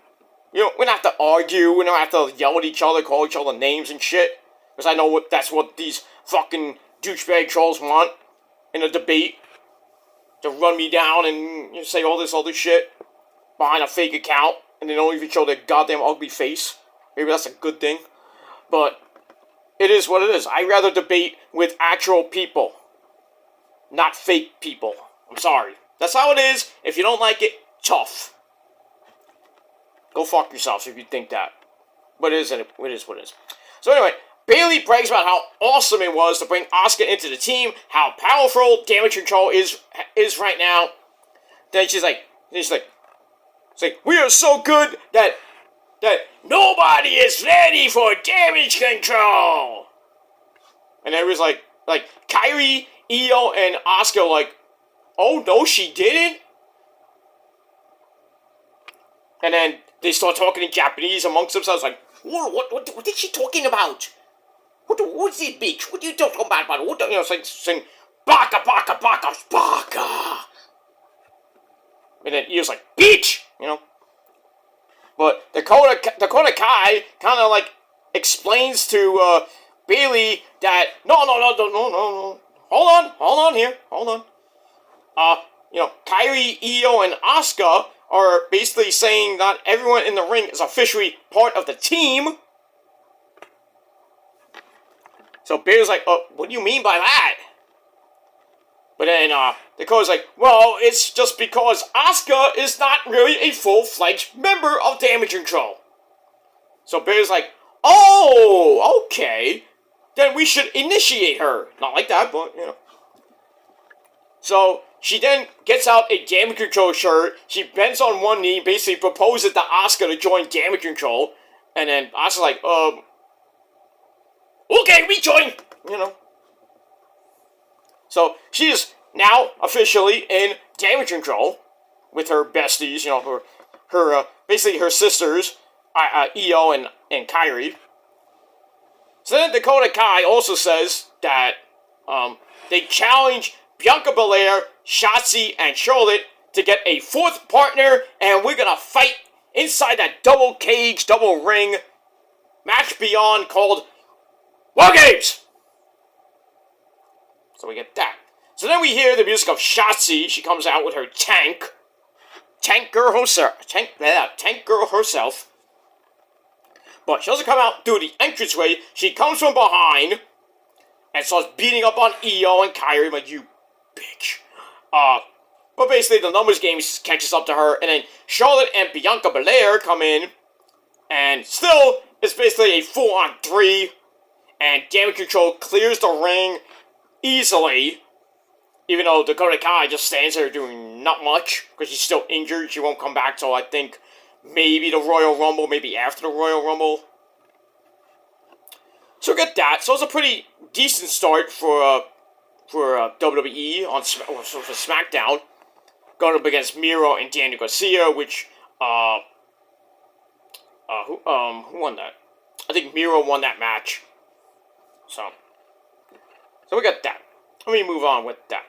We don't have to argue, we don't have to yell at each other, call each other names and shit. Because I know that's what these fucking douchebag trolls want in a debate. To run me down and say all this other shit behind a fake account. And they don't even show their goddamn ugly face. Maybe that's a good thing. But it is what it is. I'd rather debate with actual people. Not fake people. I'm sorry. That's how it is. If you don't like it, tough. Go fuck yourselves if you think that. But it is what it is. So anyway, Bayley brags about how awesome it was to bring Asuka into the team, how powerful Damage Control is right now. Then she's like, we are so good that nobody is ready for Damage Control. And everyone's like Kyrie, Io, and Asuka like, oh no, she didn't. And then they start talking in Japanese amongst themselves, like, what is she talking about? What's this bitch? What are you talking about? Saying, baka, baka, baka, baka. And then Io's like, bitch, But Dakota Kai kind of like explains to Bayley that no. Hold on here. Kyrie, Io, and Asuka are basically saying that everyone in the ring is officially part of the team. So Bayley's like, what do you mean by that? But then Dakota's like, well, it's just because Asuka is not really a full-fledged member of Damage Control. So Bayley's like, oh, okay. Then we should initiate her. Not like that, but, So she then gets out a Damage Control shirt. She bends on one knee, basically proposes to Asuka to join Damage Control. And then Asuka's like, okay, we join! You know. So she is now officially in Damage Control with her besties, you know, her basically her sisters, Io and Kairi. So then Dakota Kai also says that they challenge Bianca Belair, Shotzi, and Charlotte to get a fourth partner, and we're gonna fight inside that double cage, double ring match beyond called War Games. So we get that. So then we hear the music of Shotzi. She comes out with her tank girl herself. But she doesn't come out through the entranceway. She comes from behind and starts beating up on Io and Kairi. I'm like, you bitch. But basically the numbers game catches up to her, and then Charlotte and Bianca Belair come in, and still it's basically a 4-on-3, and Damage Control clears the ring easily, even though Dakota Kai just stands there doing not much, because she's still injured. She won't come back till, I think, maybe the Royal Rumble, maybe after the Royal Rumble. So we get that. So it's a pretty decent start for WWE for SmackDown, going up against Miro and Daniel Garcia, which who won that? I think Miro won that match. So we got that. Let me move on with that.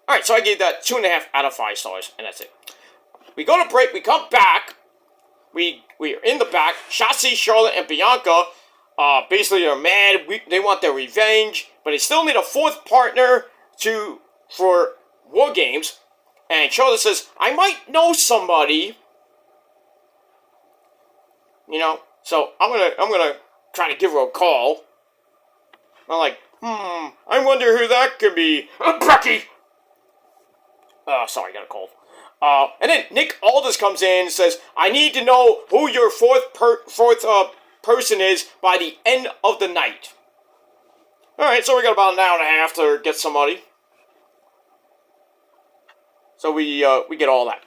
Alright, so I gave that 2.5 out of 5 stars, and that's it. We go to break, we come back. We're in the back. Shotzi, Charlotte, and Bianca basically are mad. They want their revenge, but they still need a fourth partner for War Games. And Charlotte says, I might know somebody. You know, so I'm gonna try to give her a call. I'm like, I wonder who that could be. Becky! Sorry, got a cold. And then Nick Aldis comes in and says, I need to know who your fourth person is by the end of the night. Alright, so we got about an hour and a half to get somebody. So we get all that.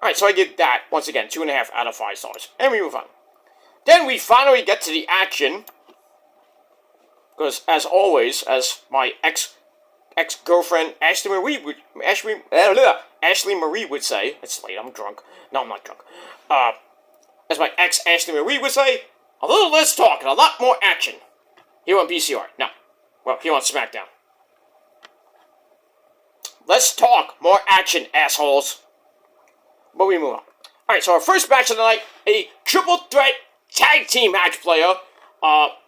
Alright, so I give that, once again, 2.5 out of 5 stars. And we move on. Then we finally get to the action. Because, as always, as my ex-girlfriend Ashley Marie would say, it's late, I'm drunk. No, I'm not drunk. As my ex Ashley Marie would say, a little less talk and a lot more action. Here on BCR. No. Well, here on Smackdown. Less talk, more action, assholes. But we move on. Alright, so our first match of the night, a triple threat tag team match player,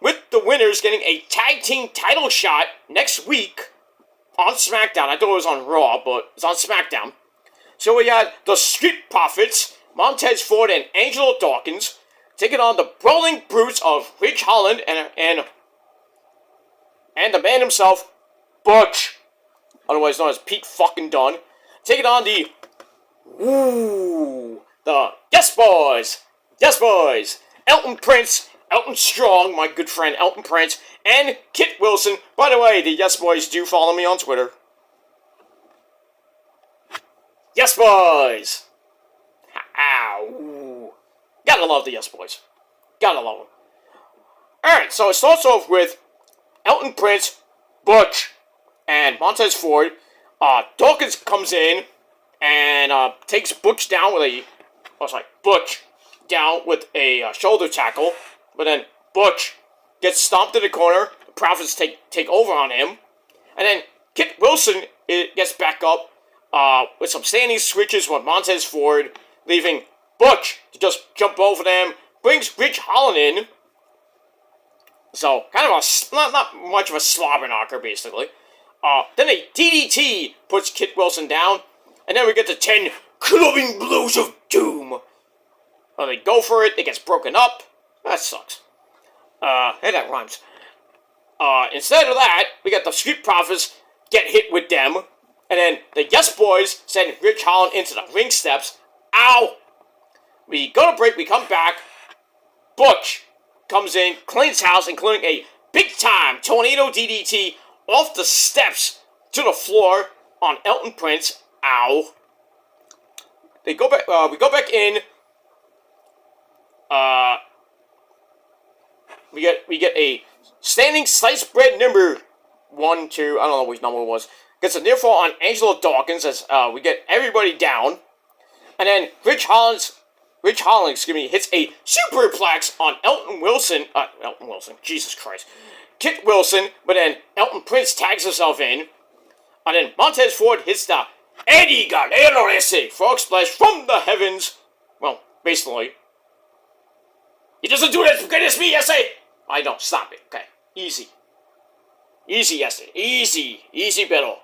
with the winners getting a tag team title shot next week on SmackDown. I thought it was on Raw, but it's on SmackDown. So we had the Street Profits, Montez Ford and Angelo Dawkins, taking on the Brawling Brutes of Ridge Holland and the man himself, Butch, otherwise known as Pete fucking Dunne, taking on the Yes Boys, Elton Prince, Elton Strong, my good friend Elton Prince, and Kit Wilson. By the way, the Yes Boys do follow me on Twitter. Yes Boys! Ow. Gotta love the Yes Boys. Gotta love them. Alright, so it starts off with Elton Prince, Butch, and Montez Ford. Dawkins comes in and takes Butch down with a shoulder tackle. But then Butch gets stomped in the corner. The Profits take over on him. And then Kit Wilson gets back up with some standing switches with Montez Ford, leaving Butch to just jump over them. Brings Ridge Holland in. So, kind of not much of a slobber knocker, basically. Then a DDT puts Kit Wilson down. And then we get the 10 clubbing blows of doom. They go for it. It gets broken up. That sucks. Hey, that rhymes. Instead of that, we got the Street Profits get hit with them. And then the Yes Boys send Ridge Holland into the ring steps. Ow! We go to break. We come back. Butch comes in, cleans house, including a big-time tornado DDT off the steps to the floor on Elton Prince. Ow. They go back. We go back in. We get a standing sliced bread number 1, 2. I don't know which number it was. Gets a near fall on Angelo Dawkins as we get everybody down, and then Rich Holland, hits a superplex on Elton Wilson. Jesus Christ. Kit Wilson, but then Elton Prince tags himself in, and then Montez Ford hits the Eddie Guerrero ese frog splash from the heavens. Well, basically. He doesn't do that against me, ese! I know, stop it, okay. Easy. Easy, ese. Easy battle.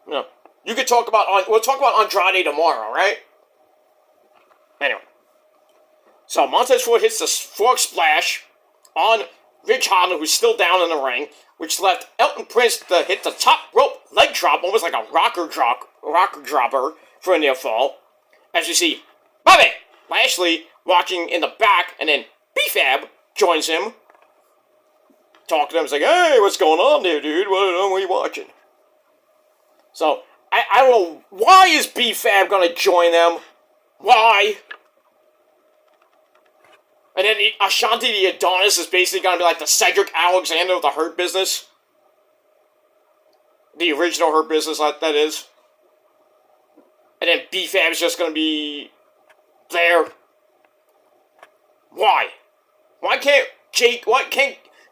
No. You could talk about, we'll talk about Andrade tomorrow, right? Anyway. So, Montez Ford hits the frog splash on Ridge Holland, who's still down in the ring, which left Elton Prince to hit the top rope leg drop, almost like a rocker dropper for a near fall. As you see, Bobby Lashley walking in the back, and then B-Fab joins him, talking to him. He's like, "Hey, what's going on there, dude? What are you watching?" So, I don't know, why is B-Fab gonna join them? Why? And then Ashanti the Adonis is basically going to be like the Cedric Alexander of the Hurt Business. The original Hurt Business, that is. And then B-Fab's just going to be there. Why? Why can't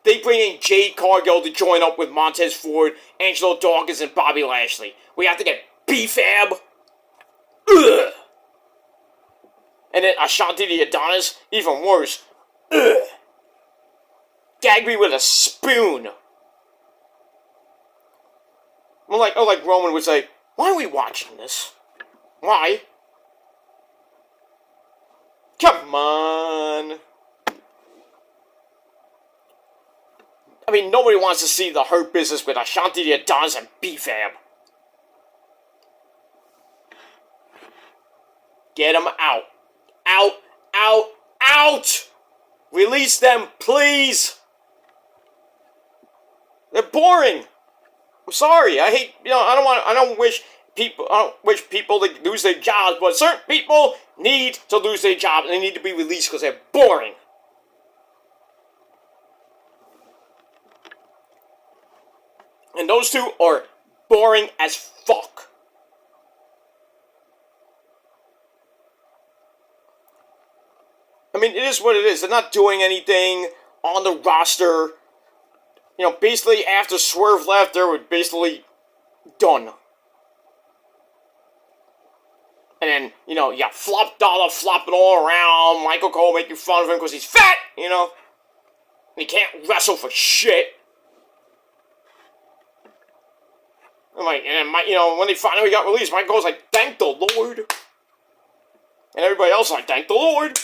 they bring in Jade Cargill to join up with Montez Ford, Angelo Dawkins, and Bobby Lashley? We have to get B-Fab? Ugh! And then Ashanti the Adonis, even worse. Ugh. Gag me with a spoon. Well, like Roman would say, why are we watching this? Why? Come on. I mean, nobody wants to see the Hurt Business with Ashanti the Adonis and B-Fab. Get them out. Out! Release them, please! They're boring. I'm sorry. I hate, I don't wish people to lose their jobs, but certain people need to lose their job and they need to be released because they're boring. And those two are boring as fuck. I mean, it is what it is. They're not doing anything on the roster. Basically, after Swerve left, they were basically done. And then, you got Flop Dollar flopping all around. Michael Cole making fun of him because he's fat, And he can't wrestle for shit. When they finally got released, Michael Cole's like, thank the Lord. And everybody else is like, thank the Lord.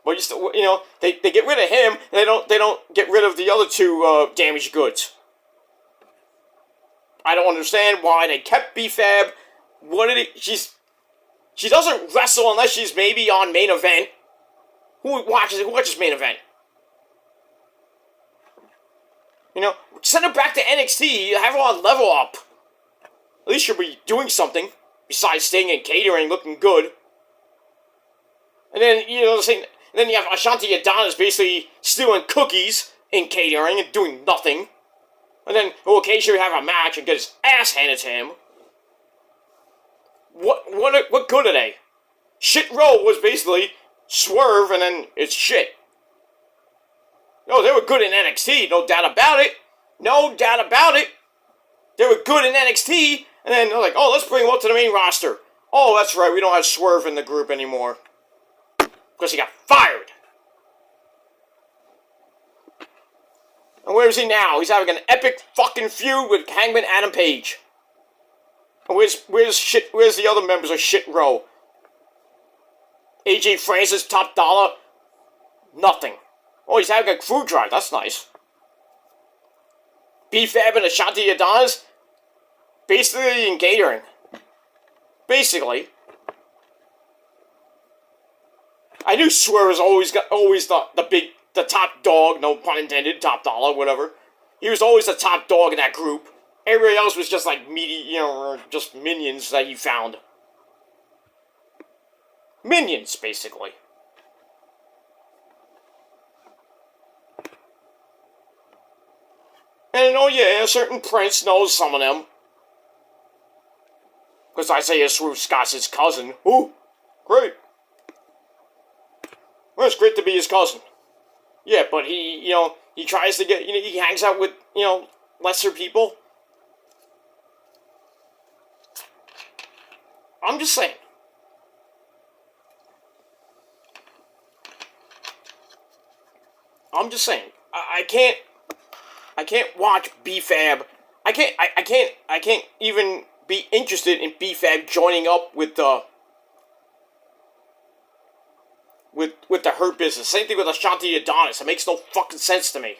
But you still, they get rid of him. And they don't get rid of the other two damaged goods. I don't understand why they kept B-Fab. She doesn't wrestle unless she's maybe on main event. Who watches main event? Send her back to NXT. Have her on Level Up. At least she'll be doing something besides staying in catering, looking good. And then then you have Ashanti Adonis basically stealing cookies in catering and doing nothing. And then he'll occasionally have a match and get his ass handed to him. What good are they? Shit Row was basically Swerve and then it's shit. No, they were good in NXT, no doubt about it. No doubt about it. They were good in NXT, and then they're like, oh, let's bring them up to the main roster. Oh, that's right, we don't have Swerve in the group anymore. Because he got fired. And where is he now? He's having an epic fucking feud with Hangman Adam Page. And where's the other members of Shit Row? AJ Francis, Top Dollar? Nothing. Oh, he's having a crew drive. That's nice. B-Fab and Ashanti Adonis? Basically in catering. Basically. I knew Swerve was always the top dog, no pun intended, top dollar, whatever. He was always the top dog in that group. Everybody else was just like or just minions that he found. Minions, basically. And oh yeah, a certain prince knows some of them. Because Isaiah Swerve Scott's his cousin. Ooh, great. Well, it's great to be his cousin. Yeah, but he tries to get, he hangs out with, lesser people. I'm just saying. I can't watch BFAB. I can't even be interested in BFAB joining up with the Hurt Business. Same thing with Ashanti Adonis. It makes no fucking sense to me.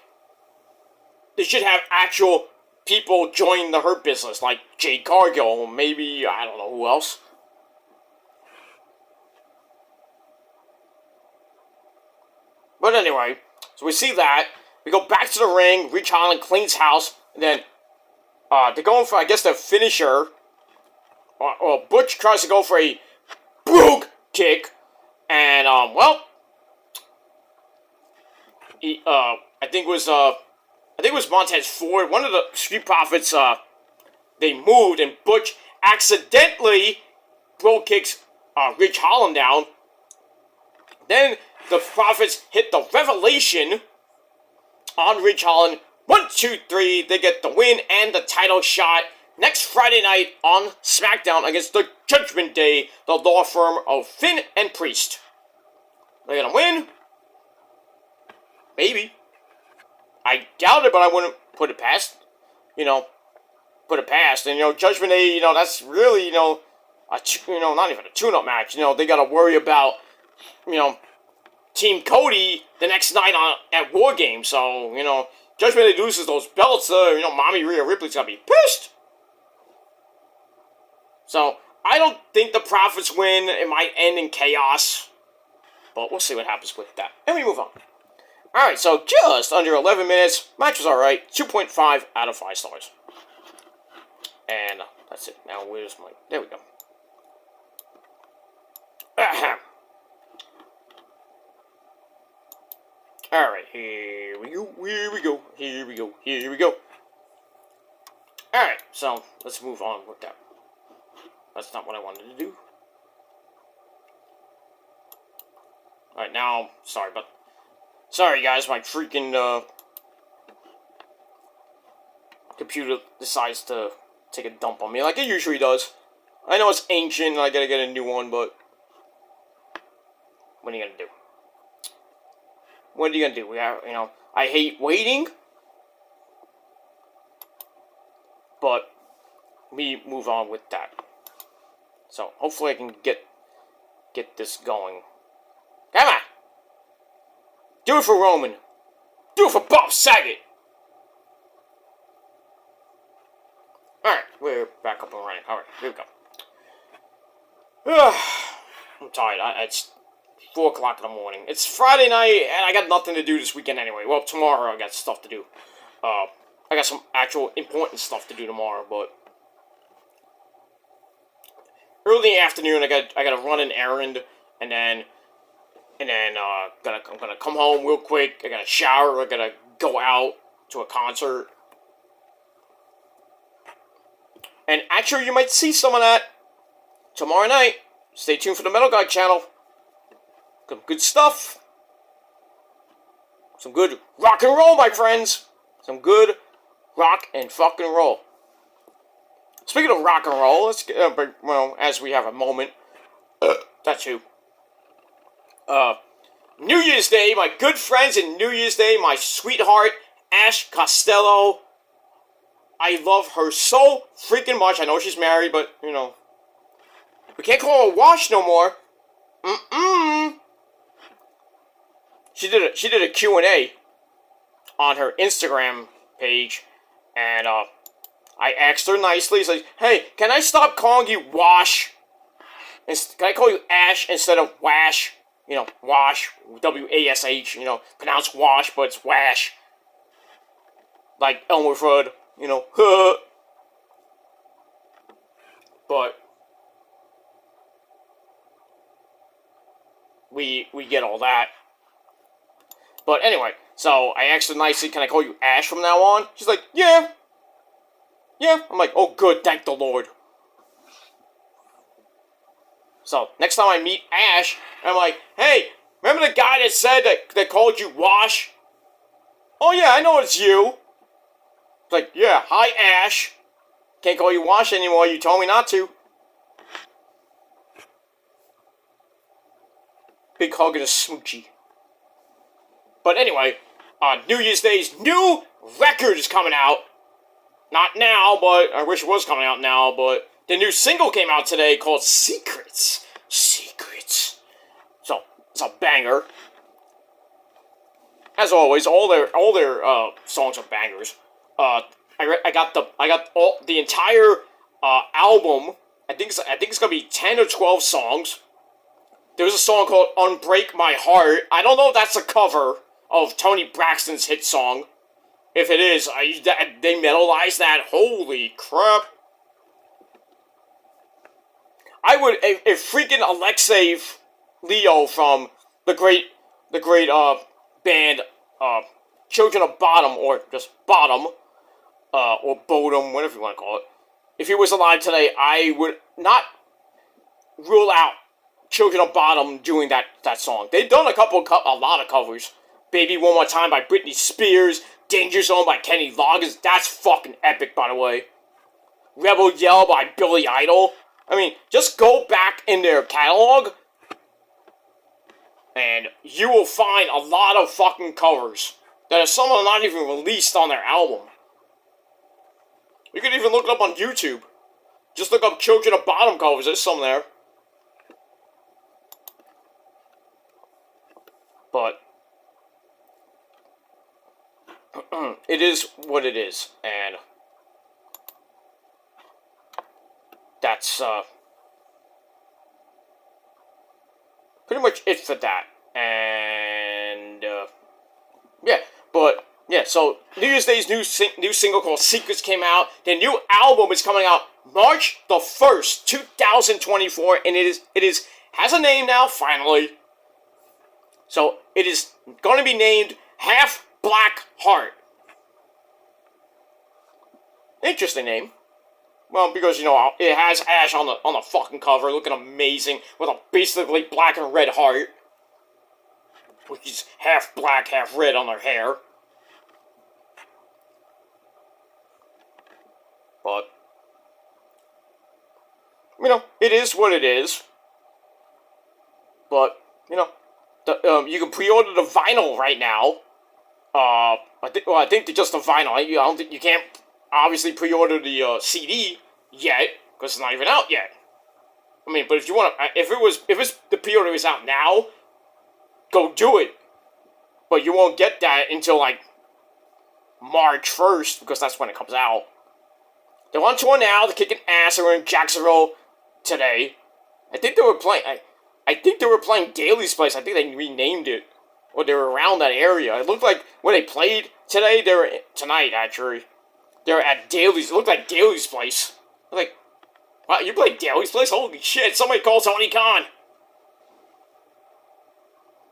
They should have actual people join the Hurt Business, like Jade Cargill, maybe, I don't know who else. But anyway, so we see that. We go back to the ring, Ridge Holland cleans house, and then they're going for, I guess, their finisher. Butch tries to go for a boog kick, and, I think it was Montez Ford. One of the Street Profits, they moved, and Butch accidentally bro kicks Ridge Holland down. Then the Profits hit the Revelation on Ridge Holland. 1, 2, 3. They get the win and the title shot next Friday night on Smackdown against the Judgment Day, the law firm of Finn and Priest. They're gonna win. Maybe. I doubt it, but I wouldn't put it past. Put it past. And Judgment Day. That's really not even a tune-up match. They gotta worry about Team Cody the next night at War Games. So Judgment Day loses those belts. Mommy Rhea Ripley's gonna be pissed. So I don't think the Profits win. It might end in chaos, but we'll see what happens with that. And we move on. Alright, so just under 11 minutes. Match was alright. 2.5 out of 5 stars. And that's it. Now, where's my... There we go. Alright, here we go. Alright, so let's move on with that. That's not what I wanted to do. Alright, now, sorry guys, my freaking computer decides to take a dump on me like it usually does. I know it's ancient and I gotta get a new one, but what are you gonna do? What are you gonna do? I hate waiting, but we move on with that. So hopefully I can get this going. Come on! Do it for Roman. Do it for Bob Saget. Alright, we're back up and running. Alright, here we go. I'm tired. It's 4 o'clock in the morning. It's Friday night, and I got nothing to do this weekend anyway. Well, tomorrow I got stuff to do. I got some actual important stuff to do tomorrow, but early afternoon I gotta run an errand, and then I'm gonna come home real quick. I gotta shower. I gotta go out to a concert. And actually, you might see some of that tomorrow night. Stay tuned for the Metal Guy channel. Some good stuff. Some good rock and roll, my friends. Some good rock and fucking roll. Speaking of rock and roll, let's get, as we have a moment. That too. New Year's Day, my good friends in New Year's Day, my sweetheart, Ash Costello. I love her so freaking much. I know she's married, but, we can't call her Wash no more. She did a Q&A on her Instagram page, and, I asked her nicely, like, hey, can I stop calling you Wash? Can I call you Ash instead of Wash? Wash, W-A-S-H, pronounced Wash, but it's Wash. Like Elmer Fudd, But we get all that. But anyway, so I asked her nicely, can I call you Ash from now on? She's like, yeah. Yeah. I'm like, oh good, thank the Lord. So, next time I meet Ash, I'm like, hey, remember the guy that said that called you Wash? Oh yeah, I know it's you. It's like, yeah, hi Ash. Can't call you Wash anymore, you told me not to. Big hug and a smoochie. But anyway, New Year's Day's new record is coming out. Not now, but I wish it was coming out now, but the new single came out today called Secrets. Secrets. So, it's a banger. As always, all their songs are bangers. I got the entire album. I think it's gonna be 10 or 12 songs. There's a song called Unbreak My Heart. I don't know if that's a cover of Tony Braxton's hit song. If it is, they metalized that. Holy crap. I would, if freaking Alexei Leo from the great band, Children of Bottom, or just Bottom, or Bodom, whatever you want to call it. If he was alive today, I would not rule out Children of Bottom doing that song. They've done a lot of covers. Baby One More Time by Britney Spears, Danger Zone by Kenny Loggins, that's fucking epic, by the way. Rebel Yell by Billy Idol. I mean, just go back in their catalog, and you will find a lot of fucking covers that are some of them not even released on their album. You can even look it up on YouTube. Just look up Children of Bottom covers, there's some there. But it is what it is, and that's pretty much it for that. And yeah, but yeah. So New Year's Day's new single called "Secrets" came out. The new album is coming out March the 1st, 2024, and it has a name now finally. So it is going to be named Half Black Heart. Interesting name. Well, because, you know, it has Ash on the fucking cover, looking amazing, with a basically black and red heart. Which is half black, half red on her hair. But, you know, it is what it is. But, you know, you can pre-order the vinyl right now. I think just the vinyl. I don't think you can't obviously pre-order the CD yet because it's not even out yet. I mean, but if you want to, if the pre-order is out now, go do it. But you won't get that until like March 1st because that's when it comes out. They're on tour now. They're kicking ass. They were in Jacksonville today. I think they were playing. I think they were playing Daly's Place. I think they renamed it. Or they were around that area. It looked like when they played today, tonight actually. They were at Daly's. It looked like Daly's Place. I was like, wow, you played Daly's Place? Holy shit, somebody call Tony Khan.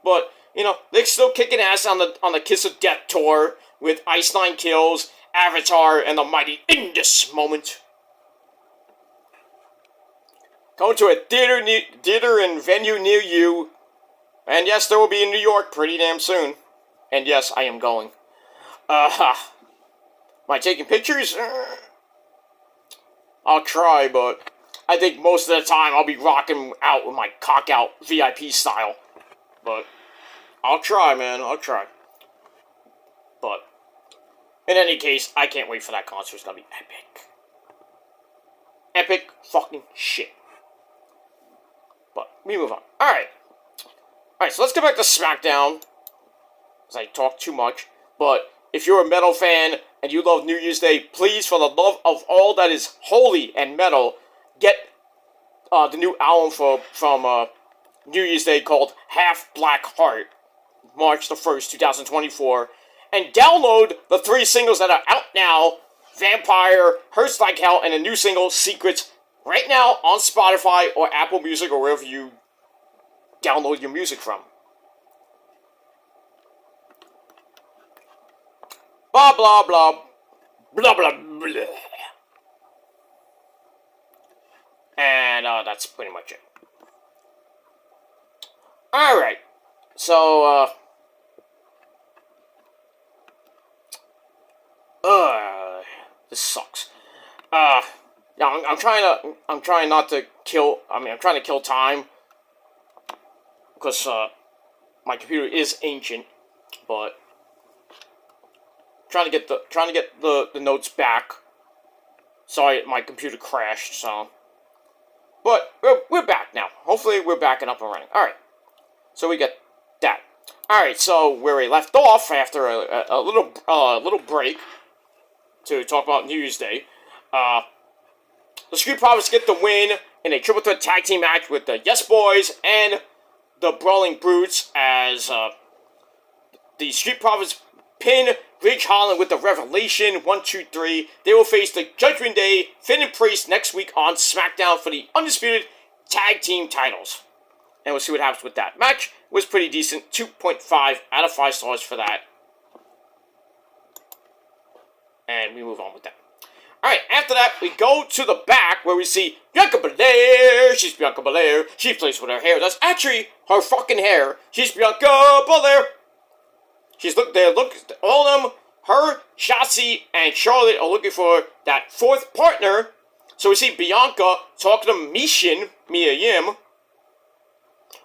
But, you know, they're still kicking ass on the Kiss of Death tour with Ice Nine Kills, Avatar, and the mighty Indus Moment. Going to a theater and venue near you. And yes, there will be in New York pretty damn soon. And yes, I am going. Am I taking pictures? I'll try, but I think most of the time I'll be rocking out with my cock out VIP style. But I'll try, man. I'll try. But in any case, I can't wait for that concert. It's gonna be epic. Epic fucking shit. But we move on. Alright, so let's get back to Smackdown. Because I talk too much. But if you're a metal fan and you love New Year's Day, please, for the love of all that is holy and metal, get the new album from New Year's Day called Half Black Heart, March the 1st, 2024. And download the 3 singles that are out now, Vampire, Hurts Like Hell, and a new single, Secrets, right now on Spotify or Apple Music or wherever you download your music from. Blah, blah, blah. Blah, blah, blah. And that's pretty much it. Alright. So, this sucks. Yeah, I'm trying not to kill, I'm trying to kill time. Because, my computer is ancient, but trying to get the notes back. Sorry, my computer crashed, so. But we're back now. Hopefully we're back and up and running. Alright. So we get that. Alright, so where we left off after a little break to talk about New Year's Day, the Street Profits get the win in a triple threat tag team match with the Yes Boys and the Brawling Brutes as the Street Profits pin Ridge Holland with the Revelation 1, 2, 3. They will face the Judgment Day, Finn and Priest next week on Smackdown for the undisputed tag team titles. And we'll see what happens with that. Match was pretty decent. 2.5 out of 5 stars for that. And we move on with that. Alright, after that, we go to the back where we see Bianca Belair. She's Bianca Belair. She plays with her hair. That's actually her fucking hair. She's Bianca Belair. All of them, her, Shotzi, and Charlotte are looking for that fourth partner. So we see Bianca talking to Mia Yim.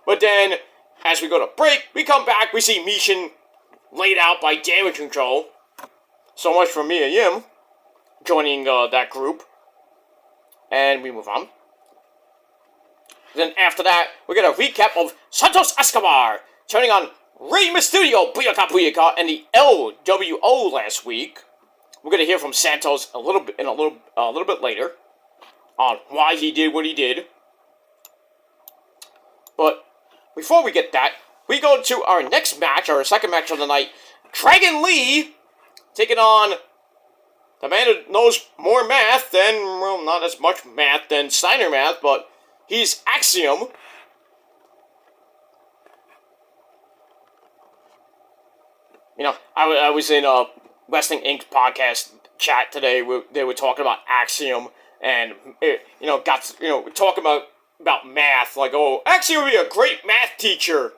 But then, as we go to break, we come back, we see Mishin laid out by Damage Control. So much for Mia Yim joining that group. And we move on. Then after that, we get a recap of Santos Escobar turning on Rey Mysterio, Booyaka Booyaka, and the LWO last week. We're gonna hear from Santos a little bit later on why he did what he did. But before we get that, we go to our next match, our second match of the night. Dragon Lee taking on the man who knows more math than, well, not as much math than Steiner math, but he's Axiom. You know, I was in a Wrestling Inc. podcast chat today where they were talking about Axiom and, talking about math. Like, oh, Axiom would be a great math teacher.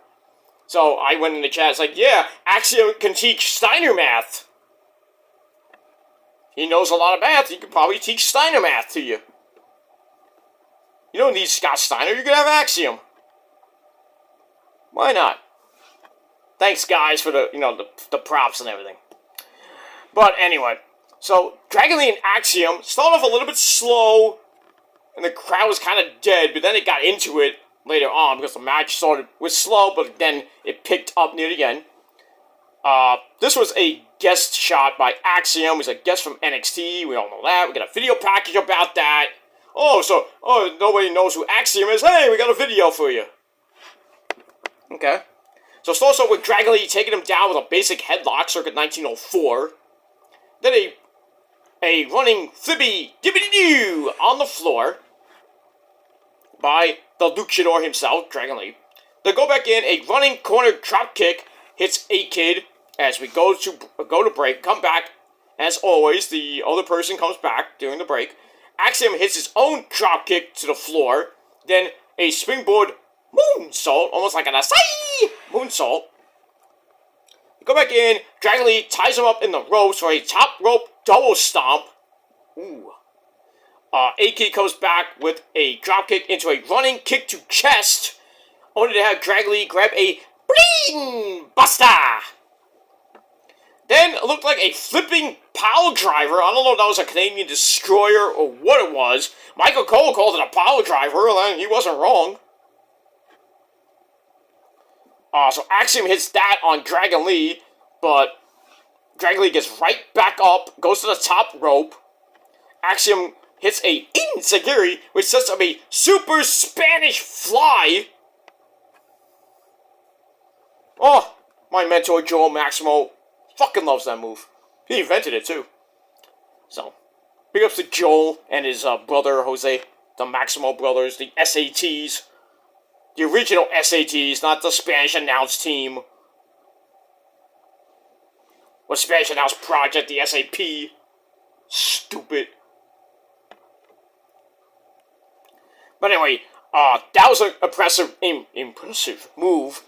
So I went in the chat, it's like, yeah, Axiom can teach Steiner math. He knows a lot of math, he could probably teach Steiner math to you. You don't need Scott Steiner, you can have Axiom. Why not? Thanks, guys, for the props and everything. But anyway, so Dragon Lee and Axiom started off a little bit slow, and the crowd was kind of dead, but then it got into it later on because the match was slow, but then it picked up near the end. This was a guest shot by Axiom. He was a guest from NXT. We all know that. We got a video package about that. Nobody knows who Axiom is. Hey, we got a video for you. Okay. So it starts off with Dragon Lee taking him down with a basic headlock, circa 1904. Then a running flippy dibbity-doo on the floor by the luchador himself, Dragon Lee. They go back in, a running corner drop kick hits A-Kid as we go to break. Come back, as always, the other person comes back during the break. Axiom hits his own drop kick to the floor. Then a springboard moonsault, almost like an acai moonsault. Go back in, Dragon Lee ties him up in the ropes for a top rope double stomp. Ooh. A-Kid comes back with a dropkick into a running kick to chest, only to have Dragon Lee grab a Bling Buster. Then it looked like a flipping pile driver. I don't know if that was a Canadian destroyer or what it was. Michael Cole called it a pile driver, and he wasn't wrong. So Axiom hits that on Dragon Lee, but Dragon Lee gets right back up, goes to the top rope. Axiom hits a enziguri, which sets up a super Spanish fly. Oh, my mentor Joel Maximo fucking loves that move. He invented it too. So, big ups to Joel and his brother Jose. the Maximo brothers, the SATs. The original SATs, not the Spanish announced team. Or Spanish announced project, the SAP. Stupid. But anyway, that was an impressive move.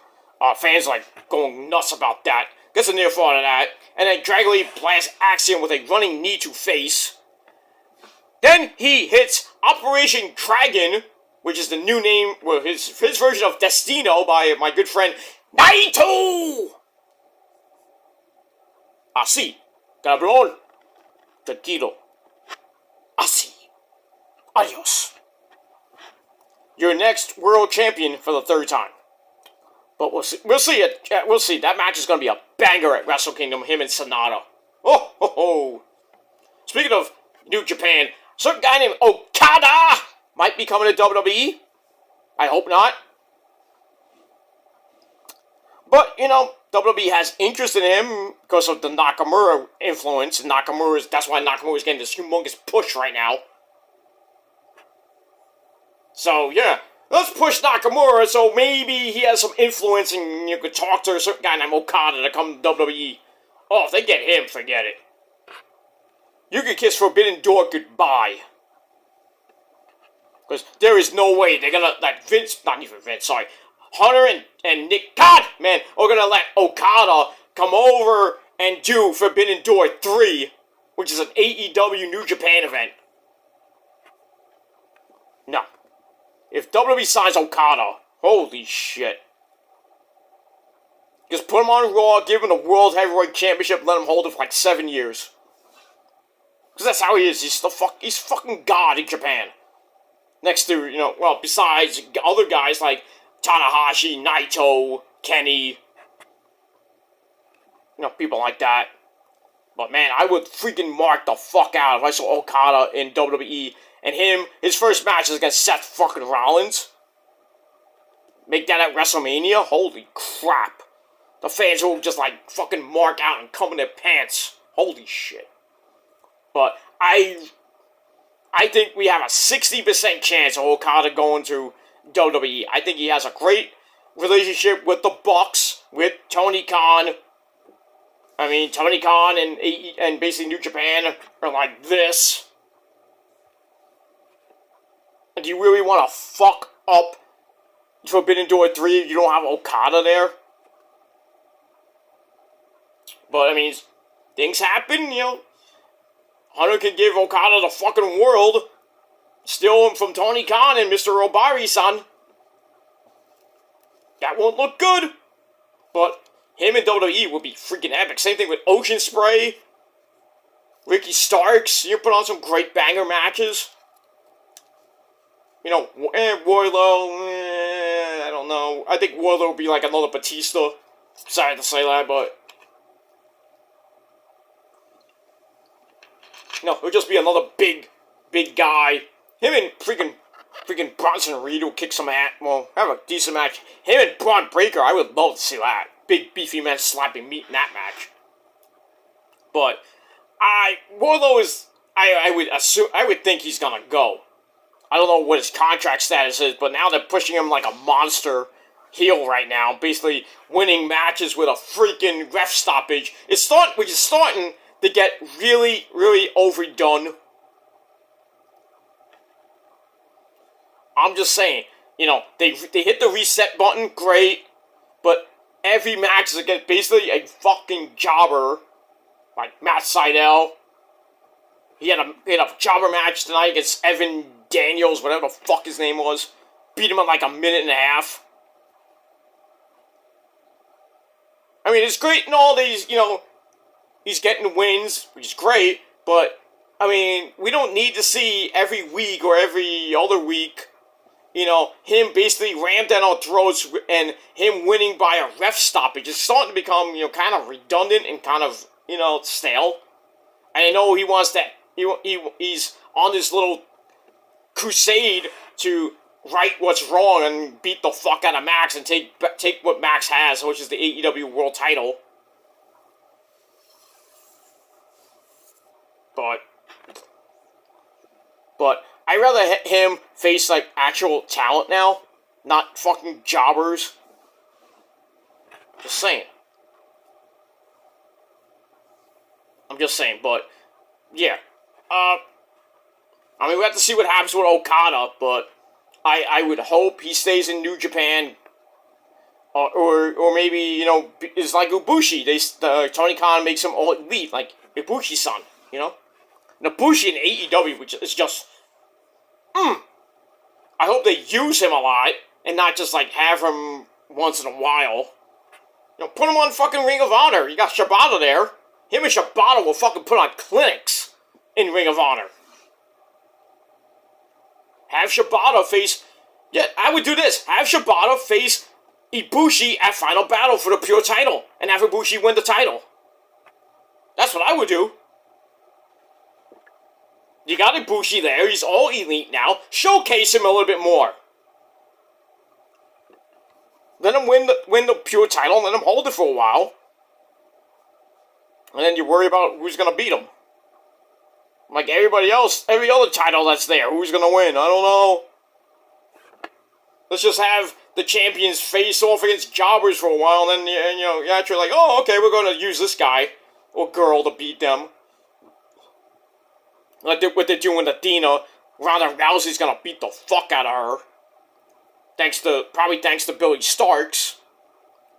Fans like going nuts about that. Gets a near fall out of that. And then Dragon Lee blasts Axiom with a running knee to face. Then he hits Operation Dragon, which is the new name, well, his version of Destino by my good friend Naito! Así, cabrón. Tranquilo. Así. Adios. Your next world champion for the third time. But we'll see. We'll see. That match is going to be a banger at Wrestle Kingdom. Him and Sonata. Oh, ho, ho. Speaking of New Japan, a certain guy named Okada might be coming to WWE. I hope not. But, you know, WWE has interest in him because of the Nakamura influence. And that's why Nakamura is getting this humongous push right now. So, yeah. Let's push Nakamura so maybe he has some influence and you could talk to a certain guy named Okada to come to WWE. Oh, if they get him, forget it. You can kiss Forbidden Door goodbye. Because there is no way they're gonna let Hunter and Nick, God, man, are gonna let Okada come over and do Forbidden Door 3, which is an AEW New Japan event. No. If WWE signs Okada, holy shit. Just put him on Raw, give him the World Heavyweight Championship, let him hold it for like 7 years. Because that's how he is. He's fucking God in Japan. Next to, you know, well, besides other guys like Tanahashi, Naito, Kenny. You know, people like that. But man, I would freaking mark the fuck out if I saw Okada in WWE. And his first match is against Seth fucking Rollins. Make that at WrestleMania? Holy crap. The fans will just like fucking mark out and come in their pants. Holy shit. But I think we have a 60% chance of Okada going to WWE. I think he has a great relationship with the Bucks, with Tony Khan. I mean, Tony Khan and basically New Japan are like this. And do you really want to fuck up Forbidden Door 3 if you don't have Okada there? But, I mean, things happen, you know. Hunter can give Okada the fucking world. Steal him from Tony Khan and Mr. Obari-san. That won't look good. But him and WWE would be freaking epic. Same thing with Ocean Spray. Ricky Starks. You put on some great banger matches. You know, Wardlow, I don't know. I think Wardlow would be like another Batista. Sorry to say that, but... No, it would just be another big guy. Him and freaking Bronson Reed will kick some ass. Well, have a decent match. Him and Braun Breaker, I would love to see that. Big beefy men slapping meat in that match. But Wardlow is, I would think he's gonna go. I don't know what his contract status is, but now they're pushing him like a monster heel right now, basically winning matches with a freaking ref stoppage. Which is starting to get really, really overdone. I'm just saying, you know, they hit the reset button, great, but every match is against basically a fucking jobber, like Matt Sydal. He had a jobber match tonight against Evan Daniels, whatever the fuck his name was. Beat him in like a minute and a half. I mean, it's great and all these, you know, he's getting wins, which is great, but, I mean, we don't need to see every week or every other week, you know, him basically rammed down our throats and him winning by a ref stoppage. It's starting to become, you know, kind of redundant and kind of, you know, stale. And I know he wants that, he's on this little crusade to right what's wrong and beat the fuck out of Max and take what Max has, which is the AEW World Title. But I'd rather him face, like, actual talent now, not fucking jobbers. Just saying. I'm just saying, but, yeah. I mean, we have to see what happens with Okada, but I would hope he stays in New Japan. Or maybe, you know, it's like Ibushi. Tony Khan makes him all elite, like Ibushi-san, you know? And Ibushi in AEW, which is just, I hope they use him a lot, and not just, like, have him once in a while. You know, put him on fucking Ring of Honor. You got Shibata there. Him and Shibata will fucking put on clinics in Ring of Honor. Have Shibata face... Yeah, I would do this. Have Shibata face Ibushi at Final Battle for the pure title, and have Ibushi win the title. That's what I would do. You got Ibushi there, he's all elite now. Showcase him a little bit more. Let him win the pure title, and let him hold it for a while. And then you worry about who's gonna beat him. Like everybody else, every other title that's there, who's gonna win? I don't know. Let's just have the champions face off against jobbers for a while, and then, you're actually like, oh, okay, we're gonna use this guy or girl to beat them. Like what they're doing with Athena. Ronda Rousey's gonna beat the fuck out of her. Probably thanks to Billy Starks.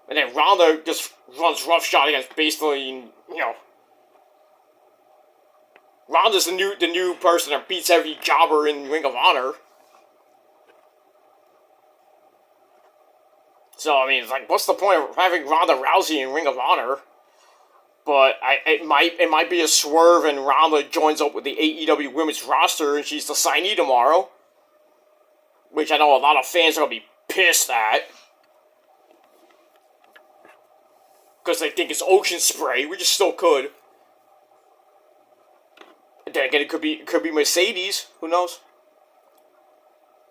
And then Ronda just runs roughshod against basically, Ronda's the new person that beats every jobber in Ring of Honor. So, I mean, it's like, what's the point of having Ronda Rousey in Ring of Honor? But it might be a swerve, and Ronda joins up with the AEW women's roster, and she's the signee tomorrow. Which I know a lot of fans are going to be pissed at. Because they think it's ocean spray, which it still could. And then again, it could be Mercedes, who knows?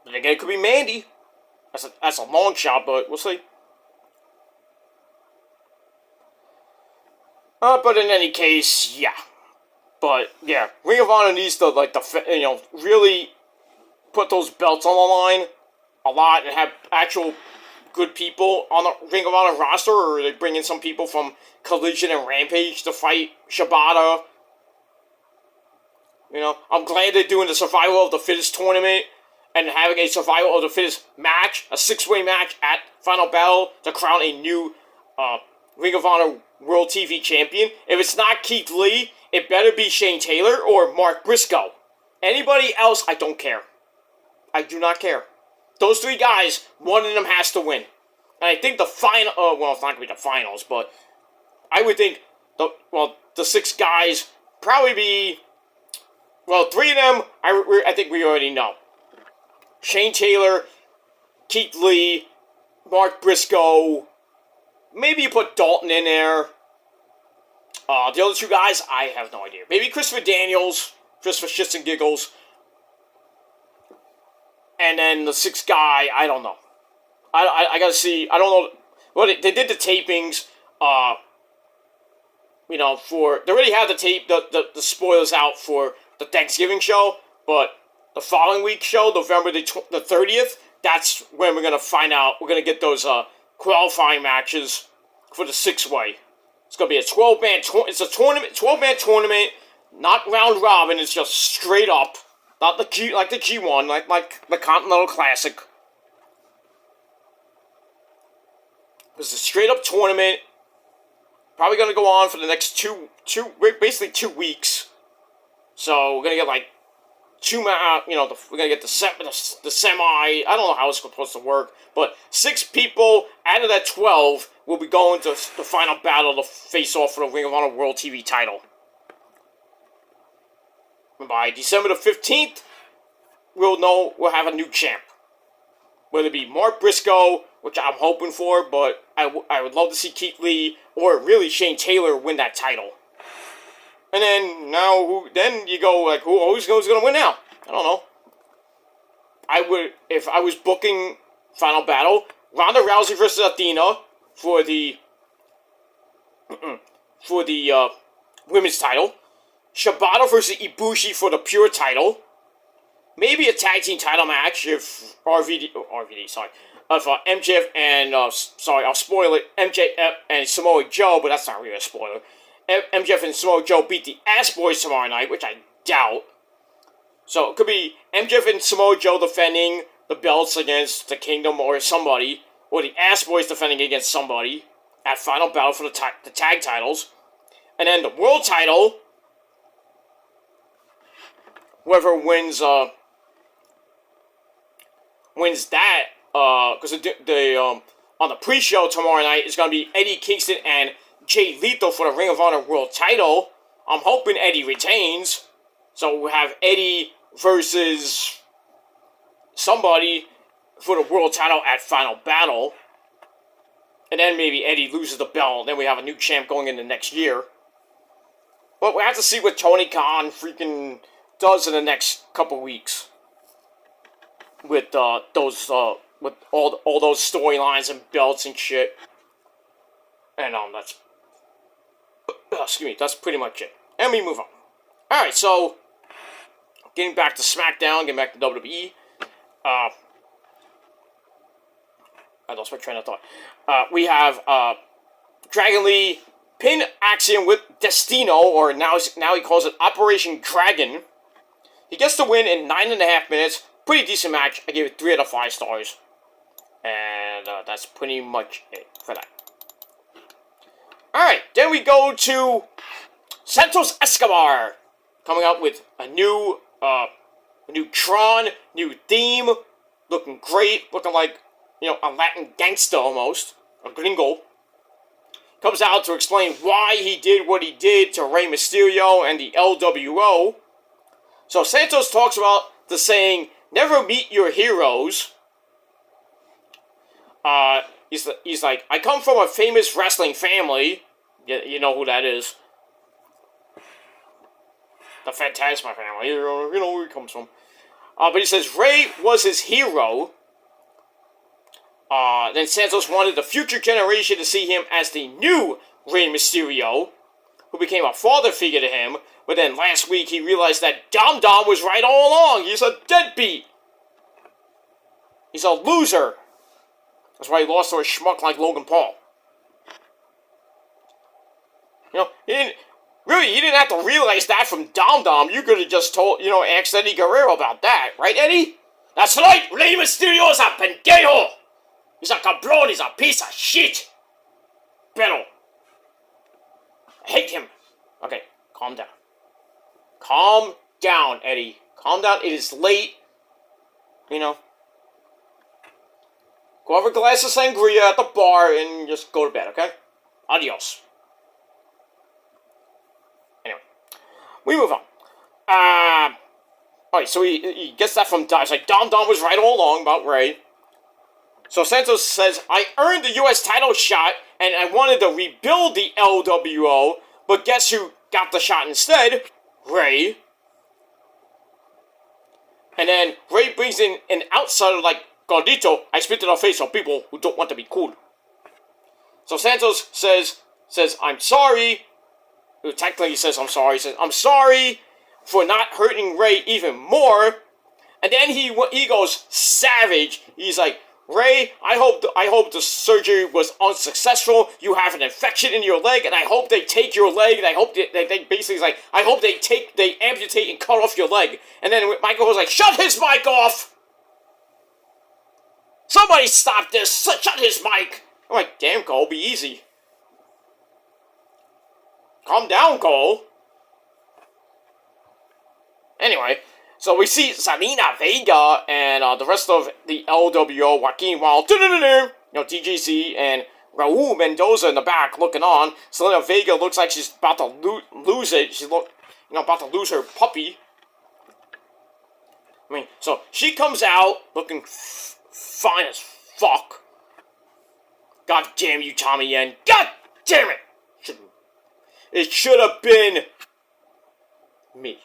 Then again, it could be Mandy. That's a long shot, but we'll see. But in any case, yeah. But yeah, Ring of Honor needs to really put those belts on the line a lot and have actual good people on the Ring of Honor roster, or they bring in some people from Collision and Rampage to fight Shibata. I'm glad they're doing the Survival of the Fittest tournament and having a Survival of the Fittest match, a 6-way match at Final Battle to crown a new Ring of Honor World TV Champion. If it's not Keith Lee, it better be Shane Taylor or Mark Briscoe. Anybody else, I don't care. I do not care. Those three guys, one of them has to win. And I think the final, well, it's not going to be the finals, but I would think, the 6 guys probably be, 3 of them, I think we already know. Shane Taylor, Keith Lee, Mark Briscoe, maybe you put Dalton in there. The other 2 guys, I have no idea. Maybe Christopher Daniels, just for shits and giggles. And then the 6th guy, I don't know. I gotta see, I don't know. Well, they did the tapings, they already had the spoilers out for the Thanksgiving show, but the following week show, November the 30th, that's when we're gonna find out, we're gonna get those, qualifying matches for the 6-way. It's gonna be a 12-man, it's a tournament, 12-man tournament, not round robin, it's just straight up. Not the G1, like the Continental Classic. It's a straight up tournament. Probably gonna go on for the next basically 2 weeks. So we're gonna get like we're gonna get the semi. I don't know how it's supposed to work, but 6 people out of that 12 will be going to the Final Battle to face off for the Ring of Honor World TV title. By December the 15th, we'll have a new champ. Whether it be Mark Briscoe, which I'm hoping for, but I would love to see Keith Lee or really Shane Taylor win that title. And then then you go like, who's going to win now? I don't know. If I was booking Final Battle, Ronda Rousey versus Athena for the women's title. Shibata versus Ibushi for the pure title. maybe a tag team title match if RVD, sorry, of MJF and, sorry, I'll spoil it, MJF and Samoa Joe, but that's not really a spoiler. MJF and Samoa Joe beat the Ass Boys tomorrow night, which I doubt. So it could be MJF and Samoa Joe defending the belts against the Kingdom or somebody, or the Ass Boys defending against somebody at Final Battle for the tag titles. And then the world title, whoever wins that, because on the pre-show tomorrow night is going to be Eddie Kingston and Jay Lethal for the Ring of Honor World title. I'm hoping Eddie retains. So we have Eddie versus somebody for the world title at Final Battle. And then maybe Eddie loses the belt. Then we have a new champ going into next year. But we have to see what Tony Khan freaking does in the next couple weeks. With with all those storylines and belts and shit. And that's that's pretty much it. And we move on. Alright, so getting back to Smackdown, getting back to WWE. I lost my train of thought. We have Dragon Lee pin action with Destino, or now he calls it Operation Dragon. He gets the win in 9.5 minutes. Pretty decent match. I gave it 3 out of 5 stars. And that's pretty much it for that. Alright, then we go to Santos Escobar. Coming out with a new Tron, new theme. Looking great. Looking like, a Latin gangster almost. A gringo. Comes out to explain why he did what he did to Rey Mysterio and the LWO. So Santos talks about the saying, never meet your heroes. He's like, I come from a famous wrestling family. You know who that is. The Phantasma family. You know where he comes from. But he says Rey was his hero. Then Santos wanted the future generation to see him as the new Rey Mysterio, who became a father figure to him. But then last week he realized that Dom Dom was right all along. He's a deadbeat. He's a loser. That's why he lost to a schmuck like Logan Paul. He didn't have to realize that from Dom Dom. You could have just told, asked Eddie Guerrero about that. Right, Eddie? That's right! Rey Mysterio is a pendejo! He's a cabrón, he's a piece of shit! Pero. I hate him. Okay, calm down. Calm down, Eddie. Calm down, it is late. Go have a glass of sangria at the bar and just go to bed, okay? Adios. Anyway, we move on. Alright, so he gets that from Dom. It's like, Dom was right all along about Rey. So Santos says, I earned the U.S. title shot, and I wanted to rebuild the LWO, but guess who got the shot instead? Rey. And then Rey brings in an outsider like Gordito. I spit in our face on people who don't want to be cool. So Santos says, I'm sorry. Technically he says, I'm sorry. He says, I'm sorry for not hurting Rey even more. And then he goes savage. He's like, Rey, I hope the surgery was unsuccessful. You have an infection in your leg, and I hope they take your leg, and I hope they basically like, I hope they amputate and cut off your leg. And then Michael was like, shut his mic off! Somebody stop this! Shut his mic! I'm like, damn, Cole, be easy. Calm down, Cole. Anyway, so we see Zelina Vega and the rest of the LWO, Joaquin Wild, TJC, and Raul Mendoza in the back looking on. Zelina Vega looks like she's about to lose it. She's about to lose her puppy. So she comes out looking fine as fuck. God damn you, Tommy Yen. God damn it! It should have been me.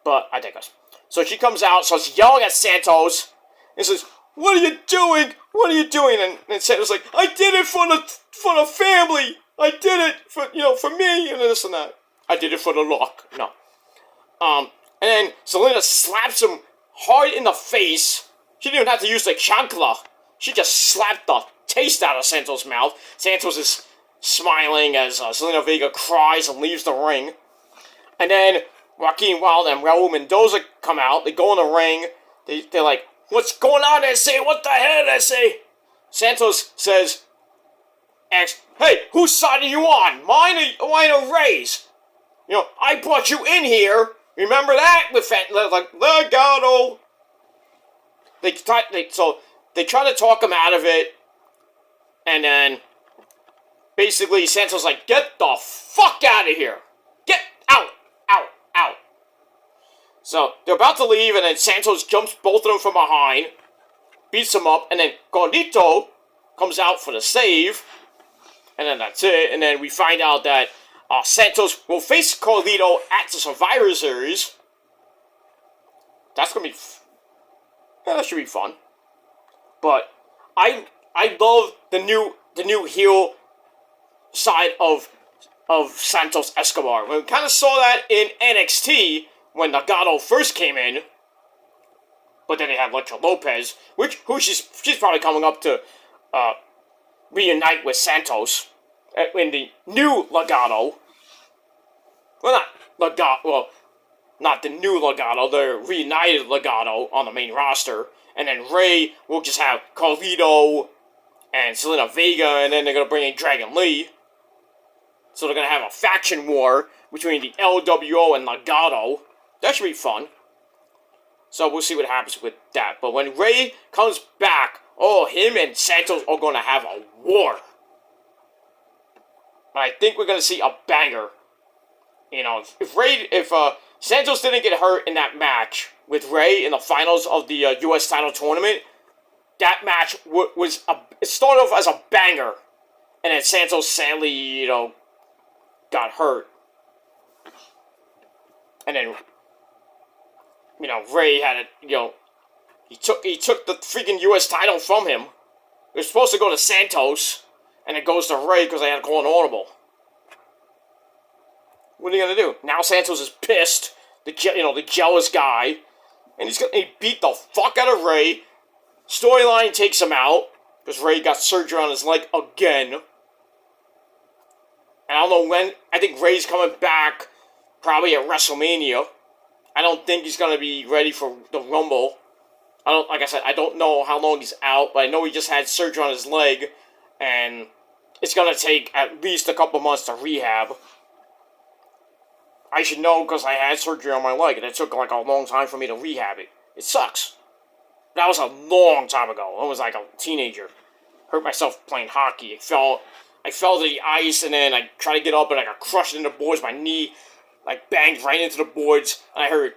But I digress. So she comes out, starts yelling at Santos, and says, what are you doing? What are you doing? And Santos like, I did it for the family. I did it for me, and this and that. I did it for the luck. No. And then Selena slaps him hard in the face. She didn't even have to use the chancla. She just slapped the taste out of Santos' mouth. Santos is smiling as Selena Vega cries and leaves the ring. And then Joaquin Wilde and Raul Mendoza come out. They go in the ring. They're like, what's going on, S.A.? What the hell, S.A.? Santos says, hey, whose side are you on? Mine or Ray's? You know, I brought you in here. Remember that? With like, Legado. They try to talk him out of it. And then, basically, Santos like, get the fuck out of here. Get out. So, they're about to leave, and then Santos jumps both of them from behind, beats them up, and then Carlito comes out for the save, and then that's it, and then we find out that Santos will face Carlito at the Survivor Series. That's gonna be, that should be fun. But, I love the new heel side of Santos Escobar. We kind of saw that in NXT, when Nagano first came in, but then they had Letra Lopez, who she's probably coming up to reunite with Santos in the new Legado. Well, not the new Legado, the reunited Legado on the main roster. And then Ray will just have Carlito and Selena Vega, and then they're going to bring in Dragon Lee. So they're going to have a faction war between the LWO and Legado. That should be fun. So we'll see what happens with that. But when Ray comes back, him and Santos are going to have a war. I think we're going to see a banger. You know, if Santos didn't get hurt in that match with Ray in the finals of the U.S. title tournament, that match it started off as a banger. And then Santos sadly, got hurt. And then, Ray had it, he took the freaking U.S. title from him. It was supposed to go to Santos, and it goes to Ray because they had to call an audible. What are you gonna do? Now Santos is pissed, the jealous guy, and he beat the fuck out of Ray. Storyline takes him out because Ray got surgery on his leg again. And I don't know when. I think Ray's coming back, probably at WrestleMania. I don't think he's gonna be ready for the Rumble. Like I said, I don't know how long he's out, but I know he just had surgery on his leg, and it's gonna take at least a couple months to rehab. I should know because I had surgery on my leg, and it took like a long time for me to rehab it. It sucks. That was a long time ago. I was like a teenager. Hurt myself playing hockey. I fell to the ice, and then I tried to get up, and I got crushed into the boards. My knee, banged right into the boards, and I heard,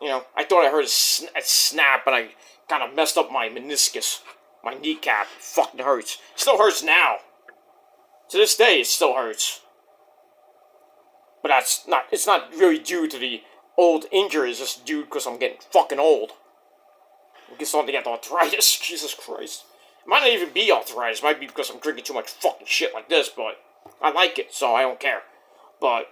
I thought I heard a snap, and I kind of messed up my meniscus, my kneecap. It fucking hurts. It still hurts now. To this day, it still hurts. But it's not really due to the old injury. It's just due because I'm getting fucking old. I'm starting to get arthritis. Jesus Christ. It might not even be arthritis. It might be because I'm drinking too much fucking shit like this, but I like it, so I don't care. But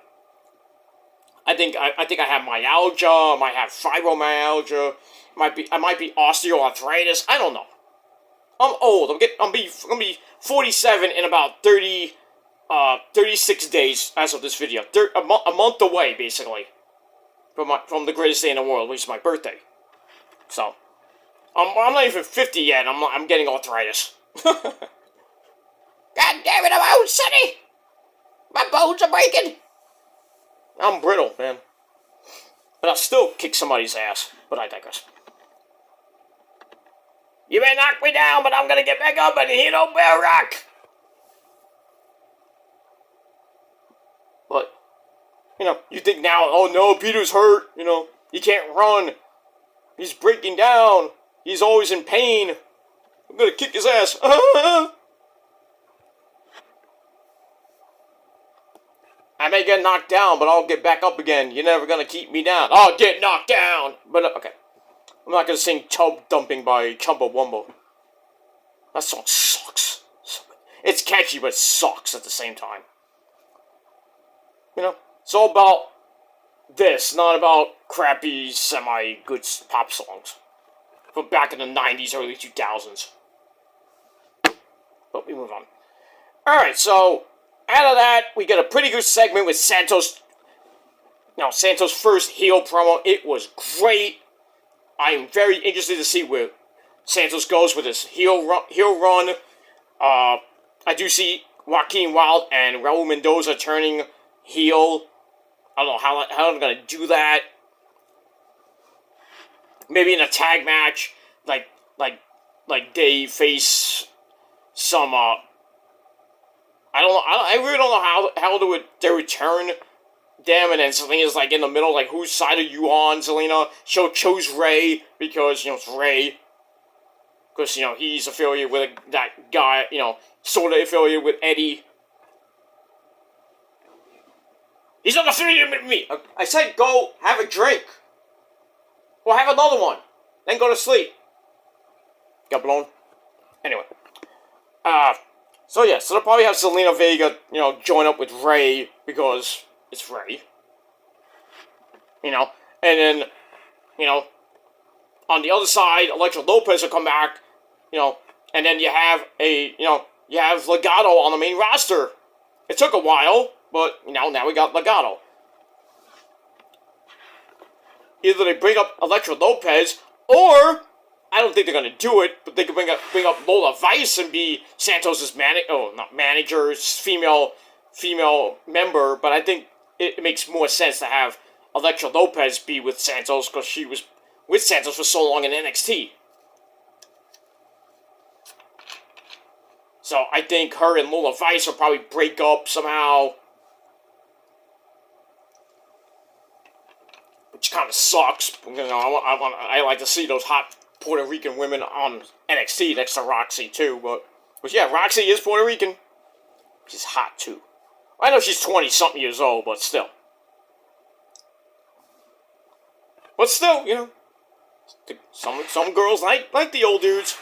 I think I have myalgia. I might have fibromyalgia. I might be osteoarthritis. I don't know. I'm old. I'm gonna be 47 in about 36 days as of this video. A month away, basically, from the greatest day in the world, which is my birthday. So, I'm not even 50 yet. I'm getting arthritis. God damn it, I'm old, Sonny! My bones are breaking! I'm brittle, man. But I'll still kick somebody's ass. But I digress. You may knock me down, but I'm gonna get back up and hit old Bear Rock! But, you think now, oh no, Peter's hurt, he can't run. He's breaking down. He's always in pain. I'm gonna kick his ass. I may get knocked down, but I'll get back up again. You're never gonna keep me down. I'll get knocked down! But, okay. I'm not gonna sing Tub Dumping by Chumbawamba. That song sucks. It's catchy, but it sucks at the same time. It's all about this, not about crappy, semi-good pop songs from back in the 90s, early 2000s. But we move on. Alright, so out of that, we get a pretty good segment with Santos. Santos' first heel promo. It was great. I am very interested to see where Santos goes with his heel run. I do see Joaquin Wilde and Raul Mendoza turning heel. I don't know how I'm gonna do that. Maybe in a tag match, like they face some. I don't know. I really don't know how they would turn them, and then Zelina's like in the middle, like whose side are you on, Zelina? She chose Ray because it's Ray. Because he's affiliated with that guy. Sort of affiliated with Eddie. He's not affiliated with me. I said go have a drink. Or have another one. Then go to sleep. Got blown. Anyway. So they'll probably have Zelina Vega, join up with Ray because it's Ray. And then, on the other side, Elektra Lopez will come back, and then you have you have Legado on the main roster. It took a while, but, now we got Legado. Either they bring up Elektra Lopez, or, I don't think they're going to do it, but they could bring up Lola Vice and be Santos' manager, female member, but I think it makes more sense to have Elektra Lopez be with Santos, because she was with Santos for so long in NXT. So I think her and Lola Vice will probably break up somehow. Which kind of sucks. I like to see those hot Puerto Rican women on NXT next to Roxy too. But yeah, Roxy is Puerto Rican. She's hot too. I know she's 20-something years old, but still. But still, some girls like the old dudes.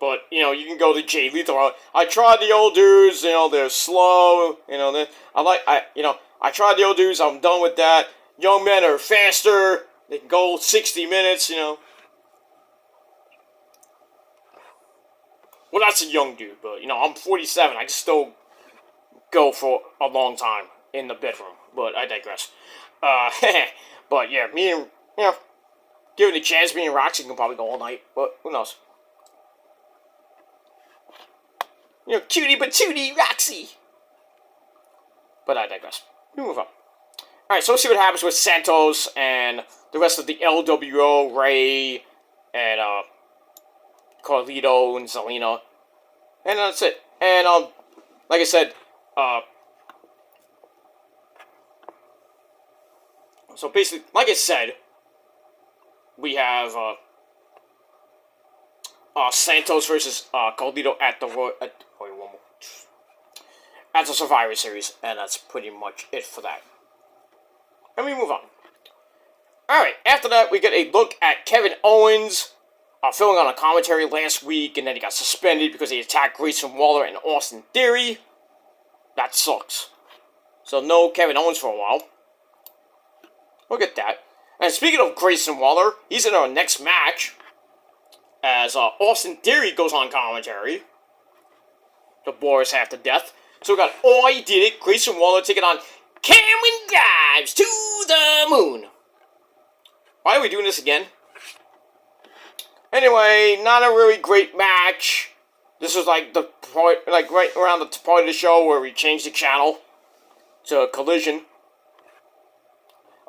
But, you can go to Jay Lethal. I tried the old dudes, they're slow, I tried the old dudes, I'm done with that. Young men are faster, they can go 60 minutes, Well, that's a young dude, but, I'm 47, I can still go for a long time in the bedroom, but I digress. But, yeah, me and, given a chance, me and Roxy can probably go all night, but who knows. Cutie patootie, Roxy. But I digress. We move on. Alright, so let's see what happens with Santos and the rest of the LWO, Ray, and, Carlito and Zelina. And that's it. And, like I said, so basically, like I said, we have, Santos versus, Carlito at the Survivor Series, and that's pretty much it for that. And we move on. Alright, after that, we get a look at Kevin Owens filling on a commentary last week, and then he got suspended because he attacked Grayson Waller and Austin Theory. That sucks. So no Kevin Owens for a while. Look at that. And speaking of Grayson Waller, he's in our next match as Austin Theory goes on commentary. The Boris half to death. So we got Oh I Did It, Grayson Waller taking on Cameron Grimes to the moon. Why are we doing this again? Anyway, not a really great match. This was like the point, right around the part of the show where we changed the channel to Collision.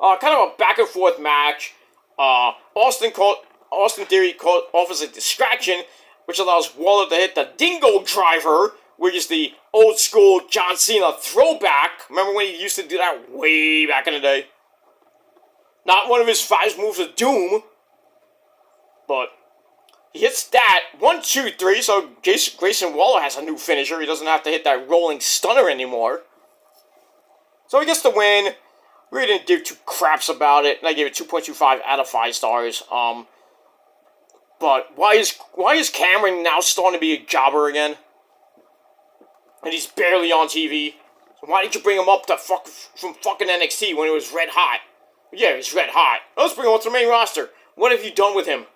Kind of a back and forth match. Austin Theory offers a distraction, which allows Waller to hit the Dingo Driver, which is the old school John Cena throwback. Remember when he used to do that way back in the day? Not one of his 5 moves of doom, but he hits that. 1, 2, 3, so Grayson Waller has a new finisher. He doesn't have to hit that rolling stunner anymore. So he gets the win. Really didn't give 2 craps about it, and I gave it 2.25 out of 5 stars. But why is Cameron now starting to be a jobber again? And he's barely on TV. So why did you bring him up to from fucking NXT when it was red hot? Yeah, he's red hot. Let's bring him up to the main roster. What have you done with him?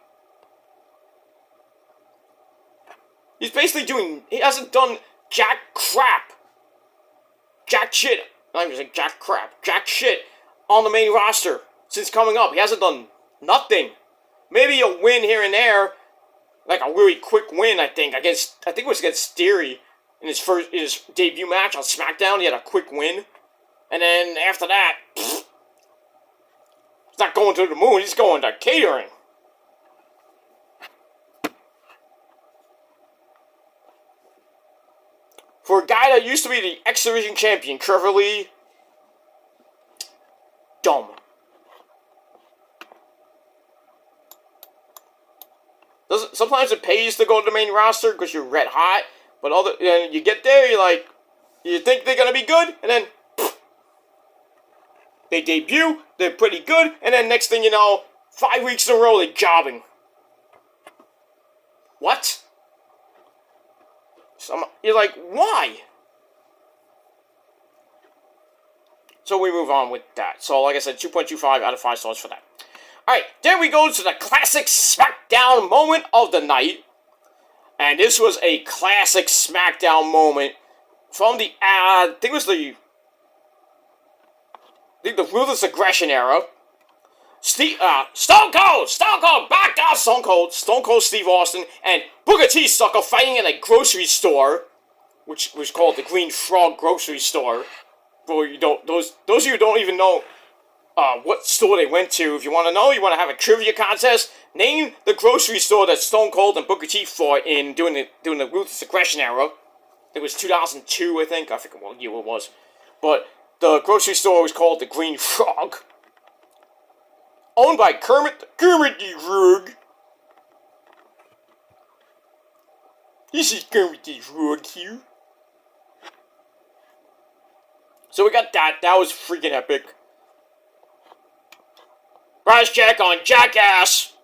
He's basically he hasn't done jack crap. Jack shit. Not even like jack crap. Jack shit on the main roster since coming up. He hasn't done nothing. Maybe a win here and there. Like a really quick win, I think. I think it was against Theory in his debut match on Smackdown. He had a quick win. And then after that, he's not going to the moon, he's going to catering. For a guy that used to be the X Division champion, Trevor Lee, dumb. Sometimes it pays to go to the main roster because you're red hot, but you get there, you think they're gonna be good, and then they debut, they're pretty good, and then next thing you know, 5 weeks in a row they're jobbing. What? You're like, why? So we move on with that. So like I said, 2.25 out of 5 stars for that. Alright, then we go to the classic Smackdown moment of the night. And this was a classic Smackdown moment from the, I think the Ruthless Aggression era. Stone Cold, back down Stone Cold Steve Austin, and Booker T sucker fighting in a grocery store, which was called the Green Frog Grocery Store. For those of you who don't even know what store they went to, if you want to know, you want to have a trivia contest, name the grocery store that Stone Cold and Booker T fought in during the Ruthless Aggression era. It was 2002, I think. I forget what year it was. But the grocery store was called the Green Frog. Owned by Kermit the Frog. This is Kermit the Frog here. So we got that. That was freaking epic. Price check on Jackass.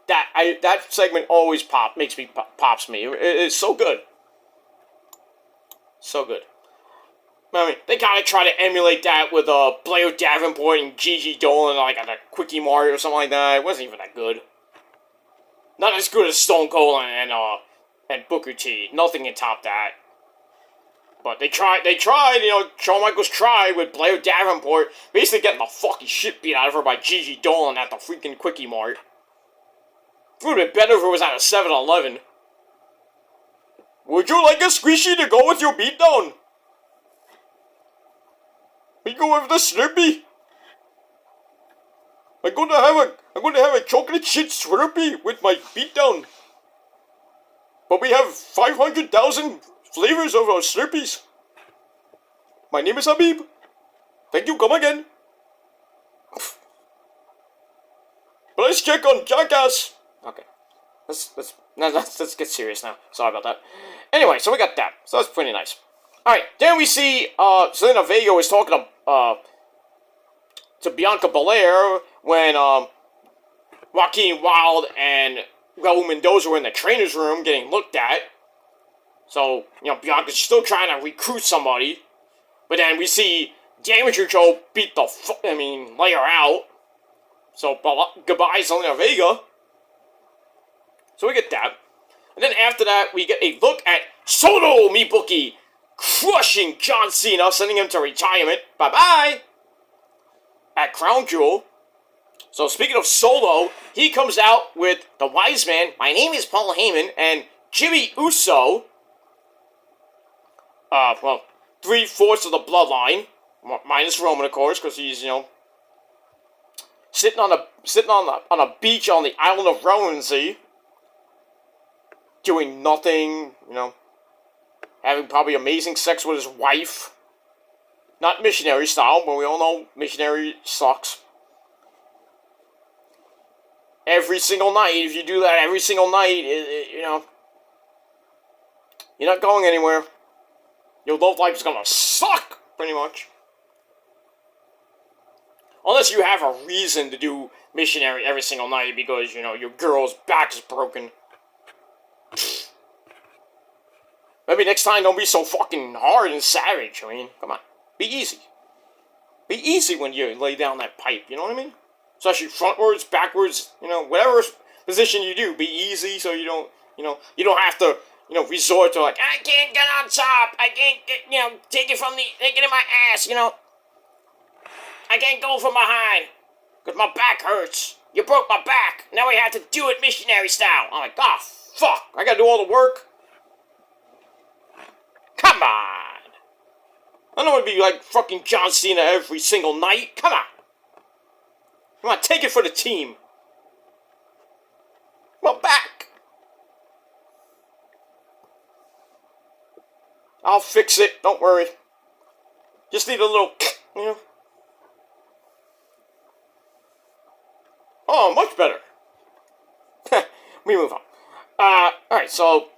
That segment always pops me. It's so good. So good. I mean, they kind of try to emulate that with Blair Davenport and Gigi Dolan, like at a Quickie Mart or something like that. It wasn't even that good. Not as good as Stone Cold and Booker T. Nothing can top that. But they tried, Shawn Michaels tried with Blair Davenport, basically getting the fucking shit beat out of her by Gigi Dolan at the freaking Quickie Mart. It would have been better if it was at a 7-Eleven. Would you like a squishy to go with your beatdown? We go with the Slurpee. I'm gonna have a chocolate shit Slurpee with my beatdown. But we have 500,000 flavors of our Slurpees. My name is Habib. Thank you, come again. Let's check on Jackass. Okay. Let's get serious now. Sorry about that. Anyway, so we got that. So that's pretty nice. Alright, then we see Zelina Vega was talking to Bianca Belair when Joaquin Wilde and Raul Mendoza were in the trainer's room getting looked at. So, Bianca's still trying to recruit somebody. But then we see Damage Control beat lay her out. So, goodbye Zelina Vega. So we get that. And then after that, we get a look at Solo Mibuki crushing John Cena, sending him to retirement. Bye-bye! At Crown Jewel. So speaking of Solo, he comes out with the Wise Man, my name is Paul Heyman, and Jimmy Uso. 3/4 of the bloodline. Minus Roman, of course, because he's, sitting on a beach on the island of Romansea. Doing nothing, having probably amazing sex with his wife. Not missionary style, but we all know missionary sucks. Every single night, if you do that every single night, you're not going anywhere. Your love life is gonna suck, pretty much. Unless you have a reason to do missionary every single night because, your girl's back is broken. maybe next time don't be so fucking hard and savage. I mean, come on. Be easy. Be easy when you lay down that pipe, you know what I mean? Especially frontwards, backwards, whatever position you do, be easy so you don't, you don't have to, resort to like, I can't get on top, I can't get, take it in my ass, I can't go from behind, because my back hurts. You broke my back, now we have to do it missionary style. I'm like, oh, fuck, I gotta do all the work? Come on. I don't want to be like fucking John Cena every single night. Come on. Come on, take it for the team. Well, back. I'll fix it. Don't worry. Just need a little, Oh, much better. We move on. Alright, so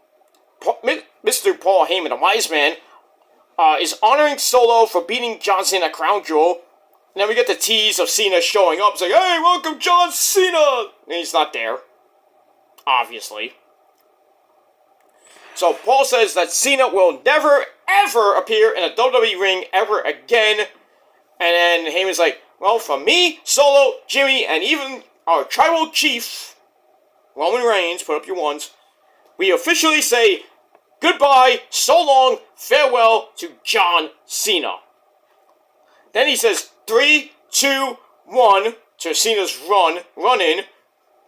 Mr. Paul Heyman, the wise man, is honoring Solo for beating John Cena at Crown Jewel. And then we get the tease of Cena showing up. It's like, hey, welcome John Cena! And he's not there. Obviously. So Paul says that Cena will never, ever appear in a WWE ring ever again. And then Heyman's like, well, for me, Solo, Jimmy, and even our tribal chief, Roman Reigns, put up your ones, we officially say goodbye, so long, farewell to John Cena. Then he says 3, 2, 1 to Cena's run in.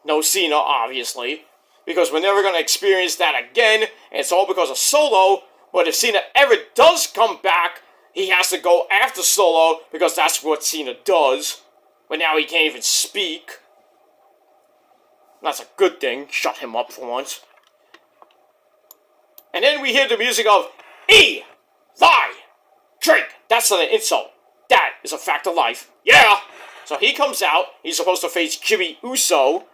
No Cena, obviously, because we're never going to experience that again, and it's all because of Solo. But if Cena ever does come back, he has to go after Solo, because that's what Cena does. But now he can't even speak. That's a good thing. Shut him up for once. And then we hear the music of Eli Drake. That's not an insult. That is a fact of life. Yeah! So he comes out. He's supposed to face Jimmy Uso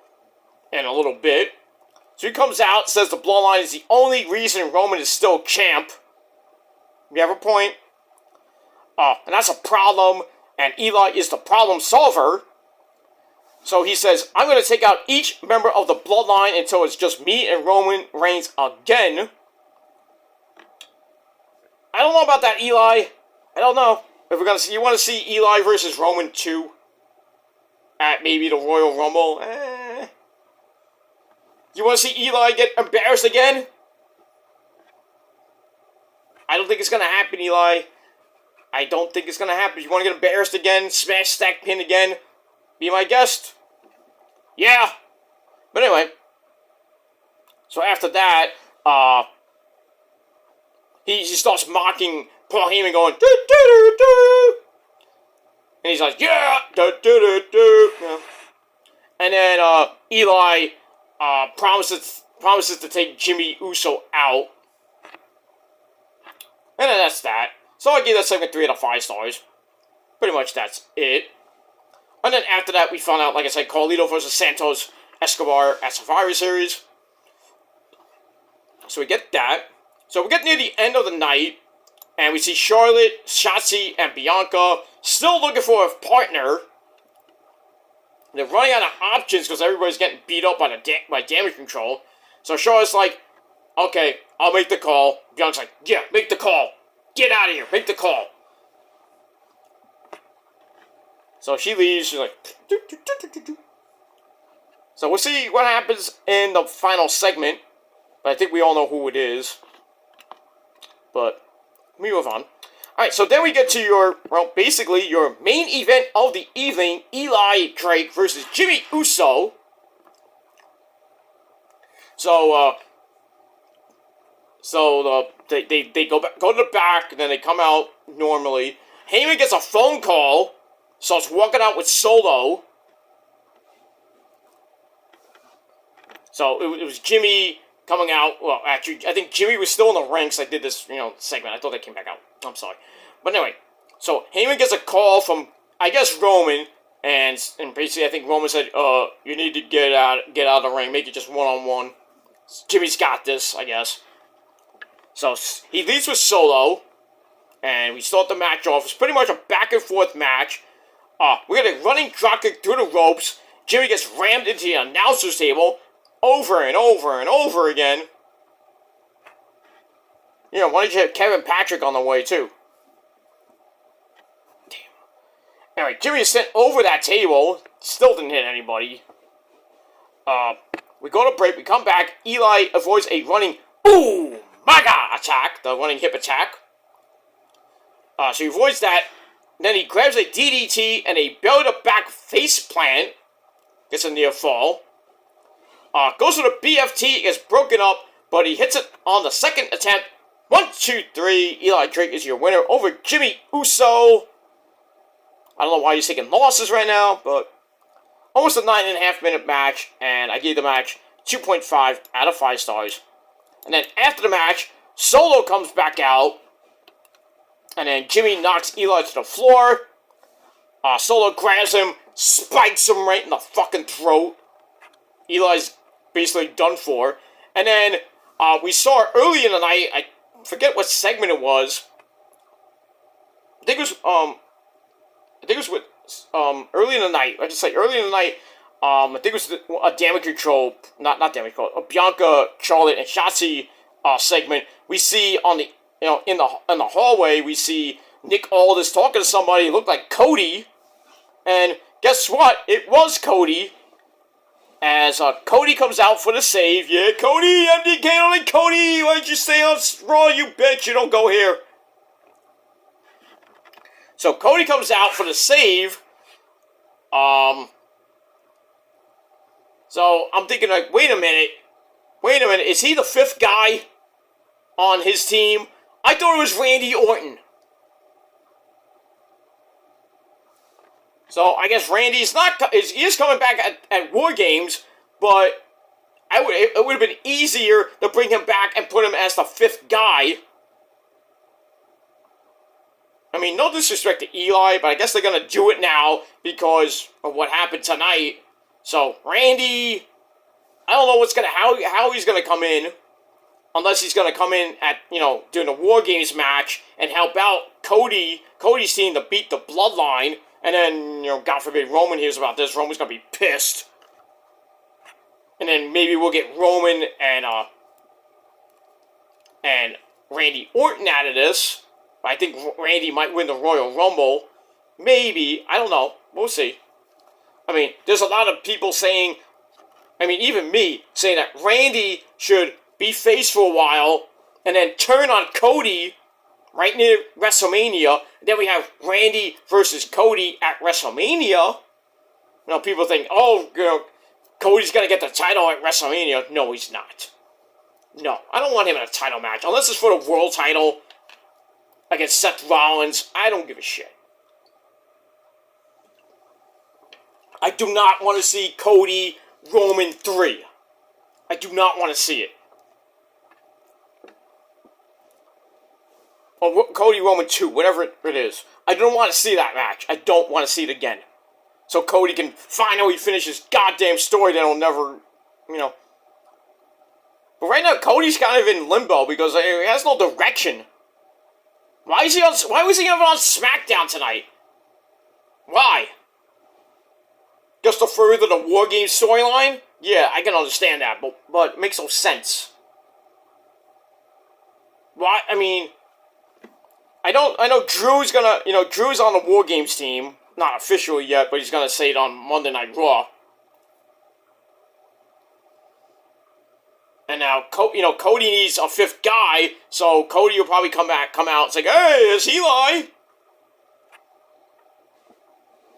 in a little bit. So he comes out, says the Bloodline is the only reason Roman is still champ. You have a point? And that's a problem. And Eli is the problem solver. So he says, I'm going to take out each member of the Bloodline until it's just me and Roman Reigns again. I don't know about that, Eli. I don't know. If we're gonna see, you want to see Eli versus Roman 2 at maybe the Royal Rumble? You want to see Eli get embarrassed again? I don't think it's gonna happen, Eli. I don't think it's gonna happen. You want to get embarrassed again? Smash, stack, pin again? Be my guest? Yeah. But anyway. So after that, he starts mocking Paul Heyman, going, do, do, do, do. And he's like, yeah, do, do, do, do. Yeah. And then Eli promises to take Jimmy Uso out. And then that's that. So I give that segment 3 out of 5 stars. Pretty much that's it. And then after that, we found out, like I said, Carlito versus Santos Escobar at Survivor Series. So we get that. So we get near the end of the night, and we see Charlotte, Shotzi, and Bianca still looking for a partner. They're running out of options because everybody's getting beat up by damage control. So Charlotte's like, okay, I'll make the call. Bianca's like, yeah, make the call. Get out of here, make the call. So she leaves, she's like, do, do, do, do, do, do. So we'll see what happens in the final segment. But I think we all know who it is. But we move on. Alright, so then we get to your, well, basically your main event of the evening, Eli Drake versus Jimmy Uso. So they go to the back, and then they come out normally. Heyman gets a phone call, starts walking out with Solo. So it was Jimmy coming out. Well, actually, I think Jimmy was still in the ring because I did this, segment. I thought they came back out. I'm sorry. But anyway, so Heyman gets a call from, I guess, Roman, and basically I think Roman said, you need to get out of the ring, make it just one-on-one. Jimmy's got this, I guess. So he leads with Solo, and we start the match off. It's pretty much a back-and-forth match. We get a running dropkick through the ropes. Jimmy gets rammed into the announcer's table over and over and over again. why don't you have Kevin Patrick on the way, too? Damn. Anyway, Jimmy is sent over that table. Still didn't hit anybody. We go to break. We come back. Eli avoids a running boom maga attack. The running hip attack. So he avoids that. Then he grabs a DDT and a belly-to-back face plant. Gets a near fall. Goes for the BFT. Gets broken up. But he hits it on the second attempt. 1, 2, 3. Eli Drake is your winner over Jimmy Uso. I don't know why he's taking losses right now, but almost a 9.5 minute match, and I gave the match 2.5 out of 5 stars. And then after the match, Solo comes back out, and then Jimmy knocks Eli to the floor. Solo grabs him, spikes him right in the fucking throat. Eli's basically done for. And then we saw early in the night, I forget what segment it was. I think it was with early in the night. I just say early in the night. I think it was a Damage Control, not Damage Control, a Bianca, Charlotte, and Shotzi segment. We see on the in the hallway, we see Nick Aldis talking to somebody. It looked like Cody, and guess what? It was Cody. As Cody comes out for the save. Yeah, Cody, MDK only Cody. Why don't you stay on Raw, you bitch? You don't go here. So Cody comes out for the save. So I'm thinking like, wait a minute, is he the 5th guy on his team? I thought it was Randy Orton. So I guess Randy's he is coming back at War Games, but it would have been easier to bring him back and put him as the 5th guy. I mean, no disrespect to Eli, but I guess they're gonna do it now because of what happened tonight. So Randy, I don't know how he's gonna come in, unless he's gonna come in at during the War Games match and help out Cody's team to beat the Bloodline, and then God forbid Roman hears about this, Roman's gonna be pissed, and then maybe we'll get Roman and Randy Orton out of this. I think Randy might win the Royal Rumble. Maybe. I don't know. We'll see. I mean, there's a lot of people saying, even me, saying that Randy should be face for a while and then turn on Cody right near WrestleMania. Then we have Randy versus Cody at WrestleMania. People think, Cody's going to get the title at WrestleMania. No, he's not. No, I don't want him in a title match. Unless it's for the world title against Seth Rollins. I don't give a shit. I do not want to see Cody Roman 3. I do not want to see it. Or Cody Roman 2, whatever it is. I don't want to see that match. I don't want to see it again. So Cody can finally finish his goddamn story that'll never, But right now, Cody's kind of in limbo because he has no direction. Why was he even on Smackdown tonight? Why? Just to further the War Games storyline? Yeah, I can understand that, but it makes no sense. Why? I know Drew's Drew's on the War Games team. Not officially yet, but he's gonna say it on Monday Night Raw. And now, Cody needs a 5th guy, so Cody will probably come out and say, hey, it's Eli!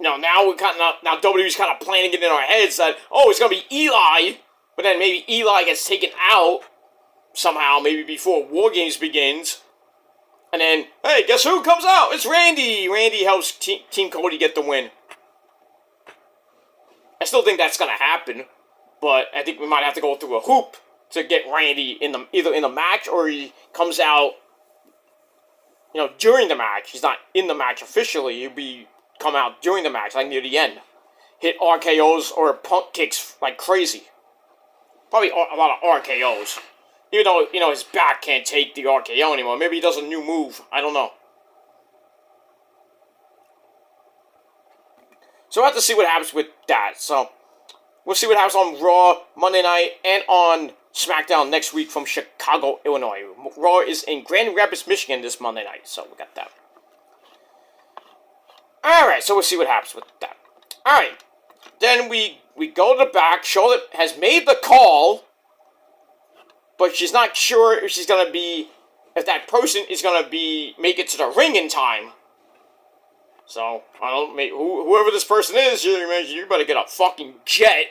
Now WWE's kind of planning it in our heads that, it's going to be Eli, but then maybe Eli gets taken out somehow, maybe before War Games begins. And then, hey, guess who comes out? It's Randy! Randy helps Team Cody get the win. I still think that's going to happen, but I think we might have to go through a hoop to get Randy either in the match or he comes out, during the match. He's not in the match officially. He'll come out during the match, like near the end. Hit RKOs or punk kicks like crazy. Probably a lot of RKOs. Even though, his back can't take the RKO anymore. Maybe he does a new move. I don't know. So we'll have to see what happens with that. So, we'll see what happens on Raw, Monday night, and on Smackdown next week from Chicago, Illinois. Raw is in Grand Rapids, Michigan this Monday night, so we got that. Alright, so we'll see what happens with that. Alright, then we go to the back. Charlotte has made the call, but she's not sure if she's going to be, if that person is going to make it to the ring in time. So, I don't, whoever this person is, you better get a fucking jet.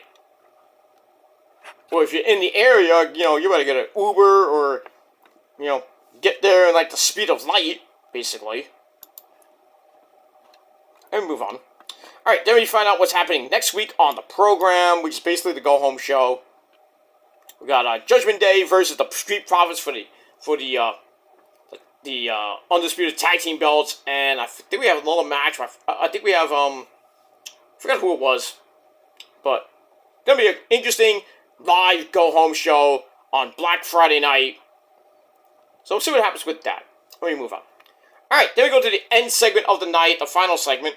Or if you're in the area, you better get an Uber or, get there in, like, the speed of light, basically. And move on. Alright, then we find out what's happening next week on the program, which is basically the go-home show. We got Judgment Day versus the Street Profits for the Undisputed Tag Team belts, and I think we have another match. I think we have, I forgot who it was, but it's going to be an interesting live go-home show on Black Friday night. So we'll see what happens with that. Let me move on. Alright, then we go to the end segment of the night, the final segment.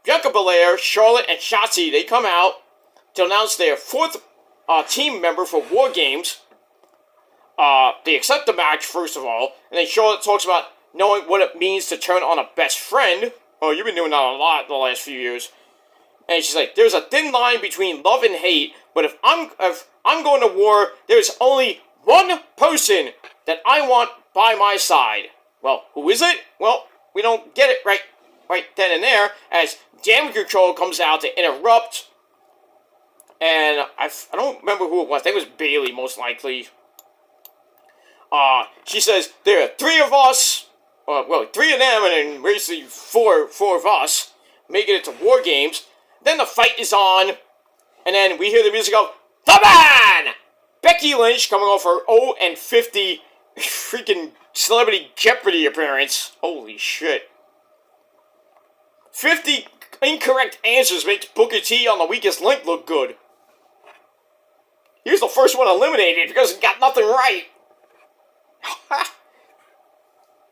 Bianca Belair, Charlotte, and Shotzi, they come out to announce their fourth team member for War Games. They accept the match, first of all, and then Charlotte talks about knowing what it means to turn on a best friend. Oh, you've been doing that a lot the last few years. And she's like, there's a thin line between love and hate, but if I'm going to war, there's only one person that I want by my side. Well, who is it? Well, we don't get it right then and there, as Damage Control comes out to interrupt. And I don't remember who it was. I think it was Bailey, most likely. She says, there are three of us, well, three of them, and then basically four of us, making it to War Games. Then the fight is on, and then we hear the music of The Man! Becky Lynch coming off her 0-50 freaking Celebrity Jeopardy appearance. Holy shit. 50 incorrect answers makes Booker T on the weakest link look good. He was the first one eliminated because he got nothing right.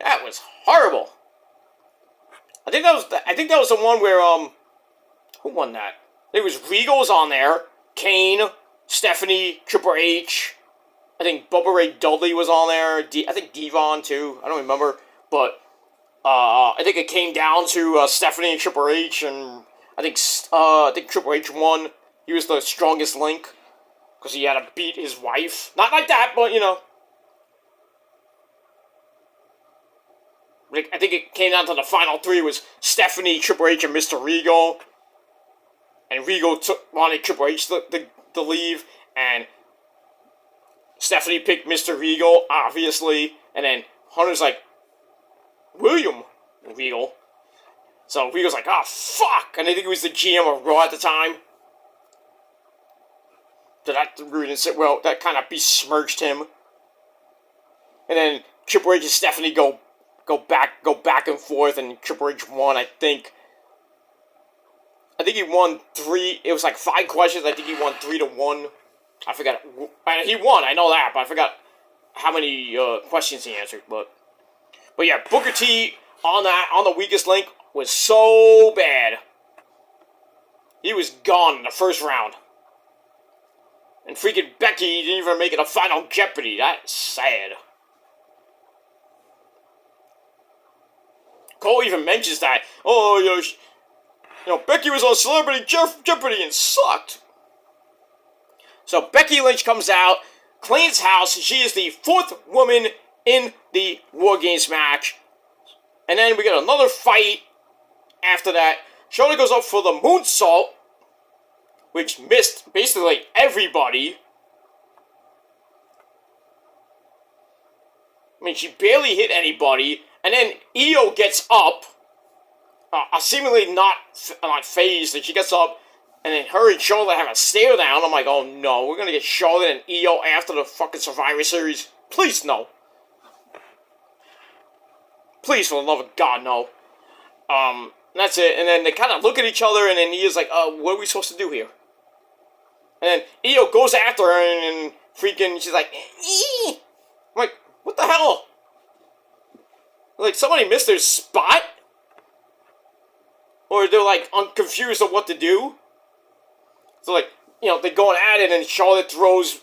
That was horrible. I think that was the one where who won that? There was Regal's on there, Kane, Stephanie, Triple H. I think Bubba Ray Dudley was on there. I think Devon too. I don't remember, but I think it came down to Stephanie and Triple H, and I think Triple H won. He was the strongest link because he had to beat his wife. Not like that, but I think it came down to the final three was Stephanie, Triple H, and Mr. Regal. And Regal wanted Triple H to leave, and Stephanie picked Mr. Regal, obviously, and then Hunter's like, William Regal. So Regal's like, oh, fuck! And I think he was the GM of Raw at the time. So that kind of besmirched him. And then Triple H and Stephanie go back and forth, and Triple H won, I think. I think he won 3, it was like 5 questions, I think he won 3-1. I forgot, he won, I know that, but I forgot how many questions he answered, but yeah, Booker T on the weakest link was so bad. He was gone in the first round. And freaking Becky didn't even make it a final Jeopardy. That's sad. Cole even mentions that. Oh, Becky was on Celebrity Jeopardy and sucked. So Becky Lynch comes out, cleans house. She is the 4th woman in the War Games match. And then we get another fight after that. Charlotte goes up for the moonsault, which missed basically everybody. I mean, she barely hit anybody. And then Io gets up, seemingly not phased, and she gets up, and then her and Charlotte have a stare down. I'm like, oh no, we're gonna get Charlotte and Io after the fucking Survivor Series. Please, no. Please, for the love of God, no. That's it. And then they kind of look at each other, and then Io's like, what are we supposed to do here? And then Io goes after her, and freaking, she's like, I'm like, what the hell? Like, somebody missed their spot? Or they're, like, confused of what to do? So, like, they're going at it, and Charlotte throws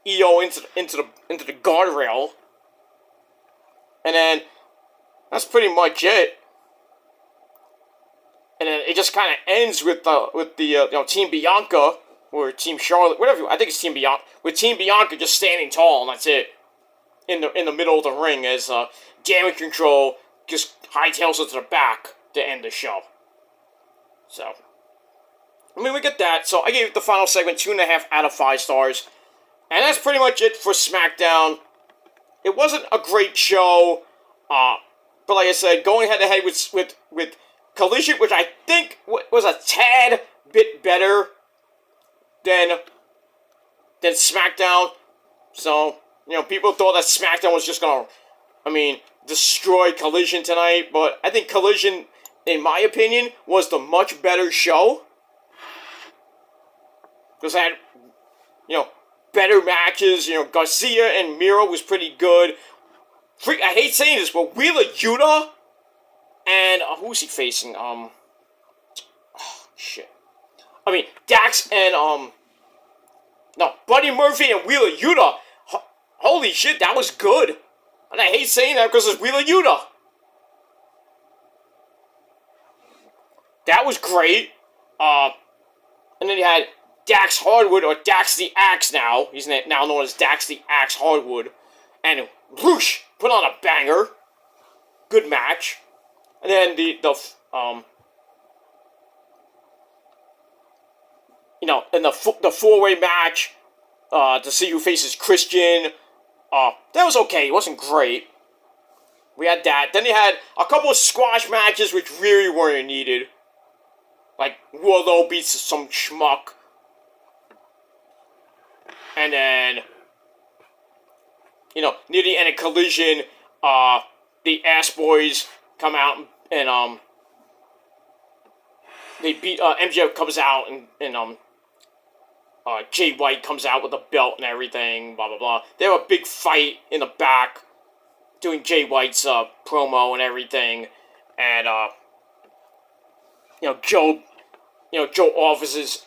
EO into the guardrail, and then that's pretty much it. And then it just kind of ends with the Team Bianca or Team Charlotte, whatever. I think it's Team Bianca, with Team Bianca just standing tall, and that's it. In the middle of the ring, as Damage Control just hightails it to the back to end the show. So, I mean, we get that. So I gave the final segment 2.5 out of 5 stars, and that's pretty much it for SmackDown. It wasn't a great show, but like I said, going head to head with Collision, which I think was a tad bit better than SmackDown. So, people thought that SmackDown was just gonna, destroy Collision tonight, but I think Collision, in my opinion, was the much better show. Because it had, better matches. Garcia and Miro was pretty good. I hate saying this, but Wheeler Yuta and who's he facing? Dax and Buddy Murphy and Wheeler Yuta. Holy shit, that was good. And I hate saying that because it's Wheeler Yuta. That was great. And then you had Dax Hardwood, or Dax the Axe now. He's now known as Dax the Axe Hardwood. And whoosh, put on a banger. Good match. And then the four-way match to see who faces Christian. That was okay. It wasn't great. We had that. Then they had a couple of squash matches which really weren't needed. Like, Wardlow beats some schmuck. And then, near the end of Collision, the Ass Boys come out and they beat, MJF comes out and Jay White comes out with a belt and everything, blah, blah, blah. They have a big fight in the back, doing White's promo and everything, and Joe offers his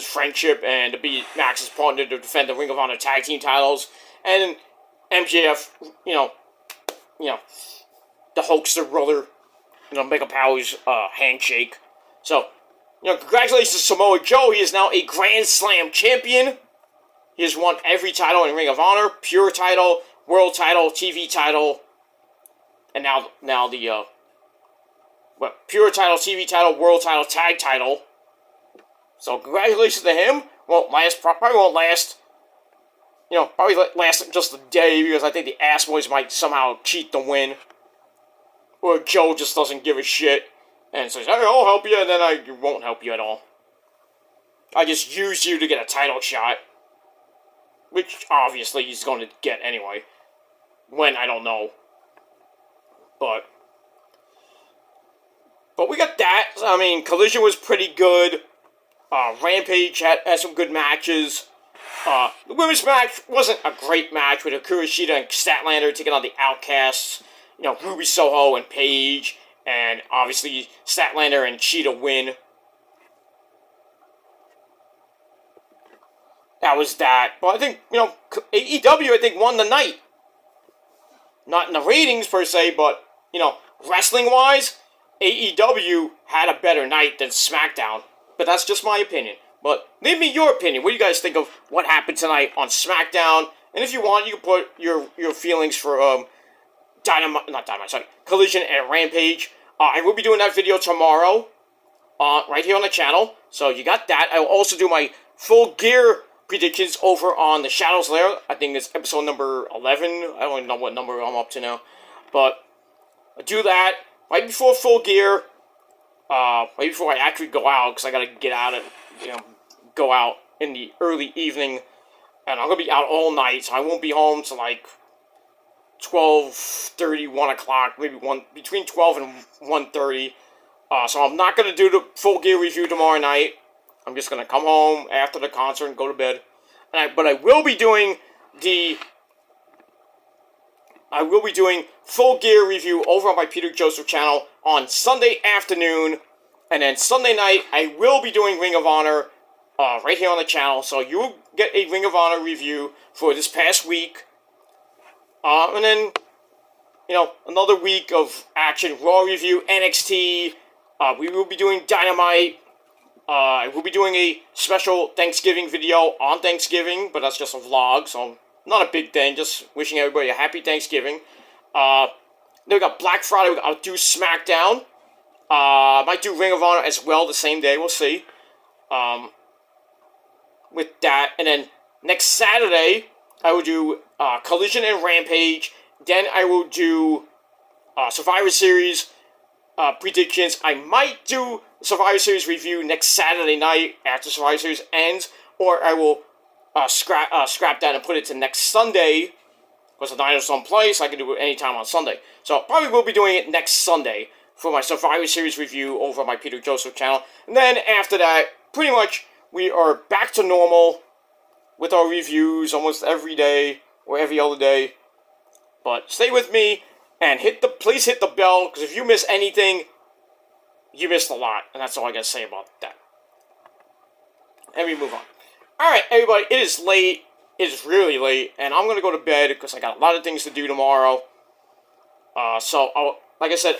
friendship and to be Max's partner to defend the Ring of Honor tag team titles, and MJF, the Hulkster brother, Mega Powers handshake. So, congratulations to Samoa Joe. He is now a Grand Slam champion. He has won every title in Ring of Honor, Pure title, World title, TV title, and now the Pure title, TV title, World title, Tag title. So congratulations to him. Probably won't last. Probably last just a day because I think the Ass Boys might somehow cheat the win, or Joe just doesn't give a shit and says, I'll help you, and then I won't help you at all. I just used you to get a title shot. Which, obviously, he's going to get anyway. When, I don't know. But we got that. Collision was pretty good. Rampage had some good matches. The women's match wasn't a great match with Hikaru Shida and Statlander taking on the Outcasts. Ruby Soho and Paige. And, obviously, Statlander and Shida win. That was that. But I think, AEW, won the night. Not in the ratings, per se, but, wrestling-wise, AEW had a better night than SmackDown. But that's just my opinion. But leave me your opinion. What do you guys think of what happened tonight on SmackDown? And if you want, you can put your feelings for, Collision and Rampage. I will be doing that video tomorrow, right here on the channel. So you got that. I will also do my Full Gear predictions over on the Shadows Lair. I think it's episode number 11. I don't even know what number I'm up to now. But I do that right before Full Gear. Right before I actually go out, because I gotta get out and, go out in the early evening. And I'm gonna be out all night, so I won't be home till like 12:30, 1 o'clock, maybe between 12 and 1:30. So I'm not gonna do the Full Gear review tomorrow night. I'm just gonna come home after the concert and go to bed. But I will be doing Full Gear review over on my Peter Joseph channel on Sunday afternoon, and then Sunday night I will be doing Ring of Honor right here on the channel. So you get a Ring of Honor review for this past week. And then, another week of action. Raw review, NXT. We will be doing Dynamite. I will be doing a special Thanksgiving video on Thanksgiving, but that's just a vlog, so not a big thing. Just wishing everybody a happy Thanksgiving. Then we got Black Friday. I'll do Smackdown. Might do Ring of Honor as well the same day. We'll see. With that, and then next Saturday I will do Collision and Rampage. Then I will do Survivor Series predictions. I might do Survivor Series review next Saturday night after Survivor Series ends, or I will scrap that and put it to next Sunday because the Niners don't play, so I can do it anytime on Sunday. So probably will be doing it next Sunday for my Survivor Series review over my Peter Joseph channel. And then after that, pretty much we are back to normal with our reviews almost every day or every other day. But stay with me and please hit the bell, because if you miss anything, you missed a lot. And that's all I gotta say about that. And we move on. Alright, everybody, it is late. It is really late, and I'm gonna go to bed because I got a lot of things to do tomorrow. Like I said,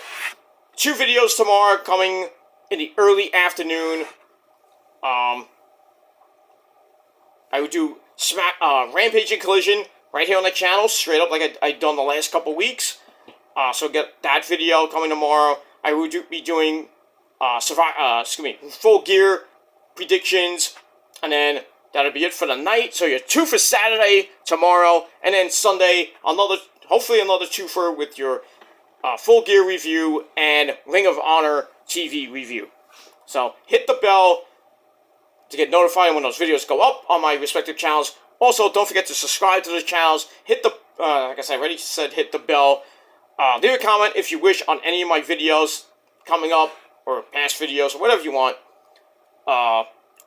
2 videos tomorrow coming in the early afternoon. I would do Rampage and Collision right here on the channel, straight up like I've done the last couple weeks. So get that video coming tomorrow. I will be doing Full Gear predictions, and then that'll be it for the night. So you're 2 for Saturday tomorrow, and then Sunday hopefully another 2-fer with your Full Gear review and Ring of Honor TV review. So hit the bell to get notified when those videos go up on my respective channels. Also, don't forget to subscribe to the channels. Hit the, like I already said, hit the bell. Leave a comment if you wish on any of my videos coming up, or past videos, or whatever you want.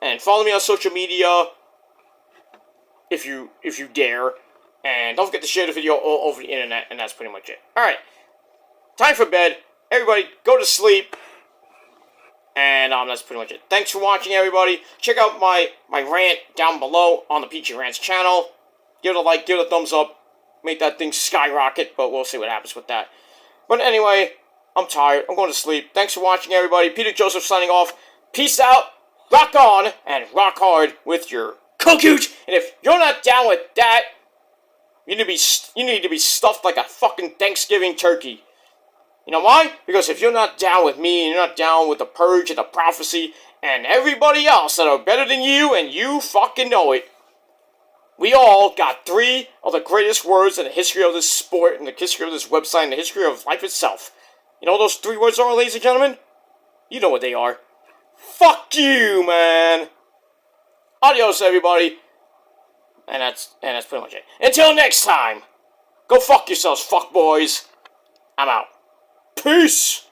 And follow me on social media if you dare. And don't forget to share the video all over the internet, and that's pretty much it. Alright, time for bed. Everybody, go to sleep. And that's pretty much it. Thanks for watching, everybody. Check out my rant down below on the Peachy Rants channel. Give it a like, give it a thumbs up. Make that thing skyrocket, but we'll see what happens with that. But anyway, I'm tired. I'm going to sleep. Thanks for watching, everybody. Peter Joseph signing off. Peace out, rock on, and rock hard with your cookoot. And if you're not down with that, you need to be stuffed like a fucking Thanksgiving turkey. You know why? Because if you're not down with me, and you're not down with the Purge and the Prophecy, and everybody else that are better than you, and you fucking know it, we all got 3 of the greatest words in the history of this sport, in the history of this website, in the history of life itself. You know what those 3 words are, ladies and gentlemen? You know what they are. Fuck you, man! Adios, everybody. And that's pretty much it. Until next time, go fuck yourselves, fuck boys. I'm out. Peace!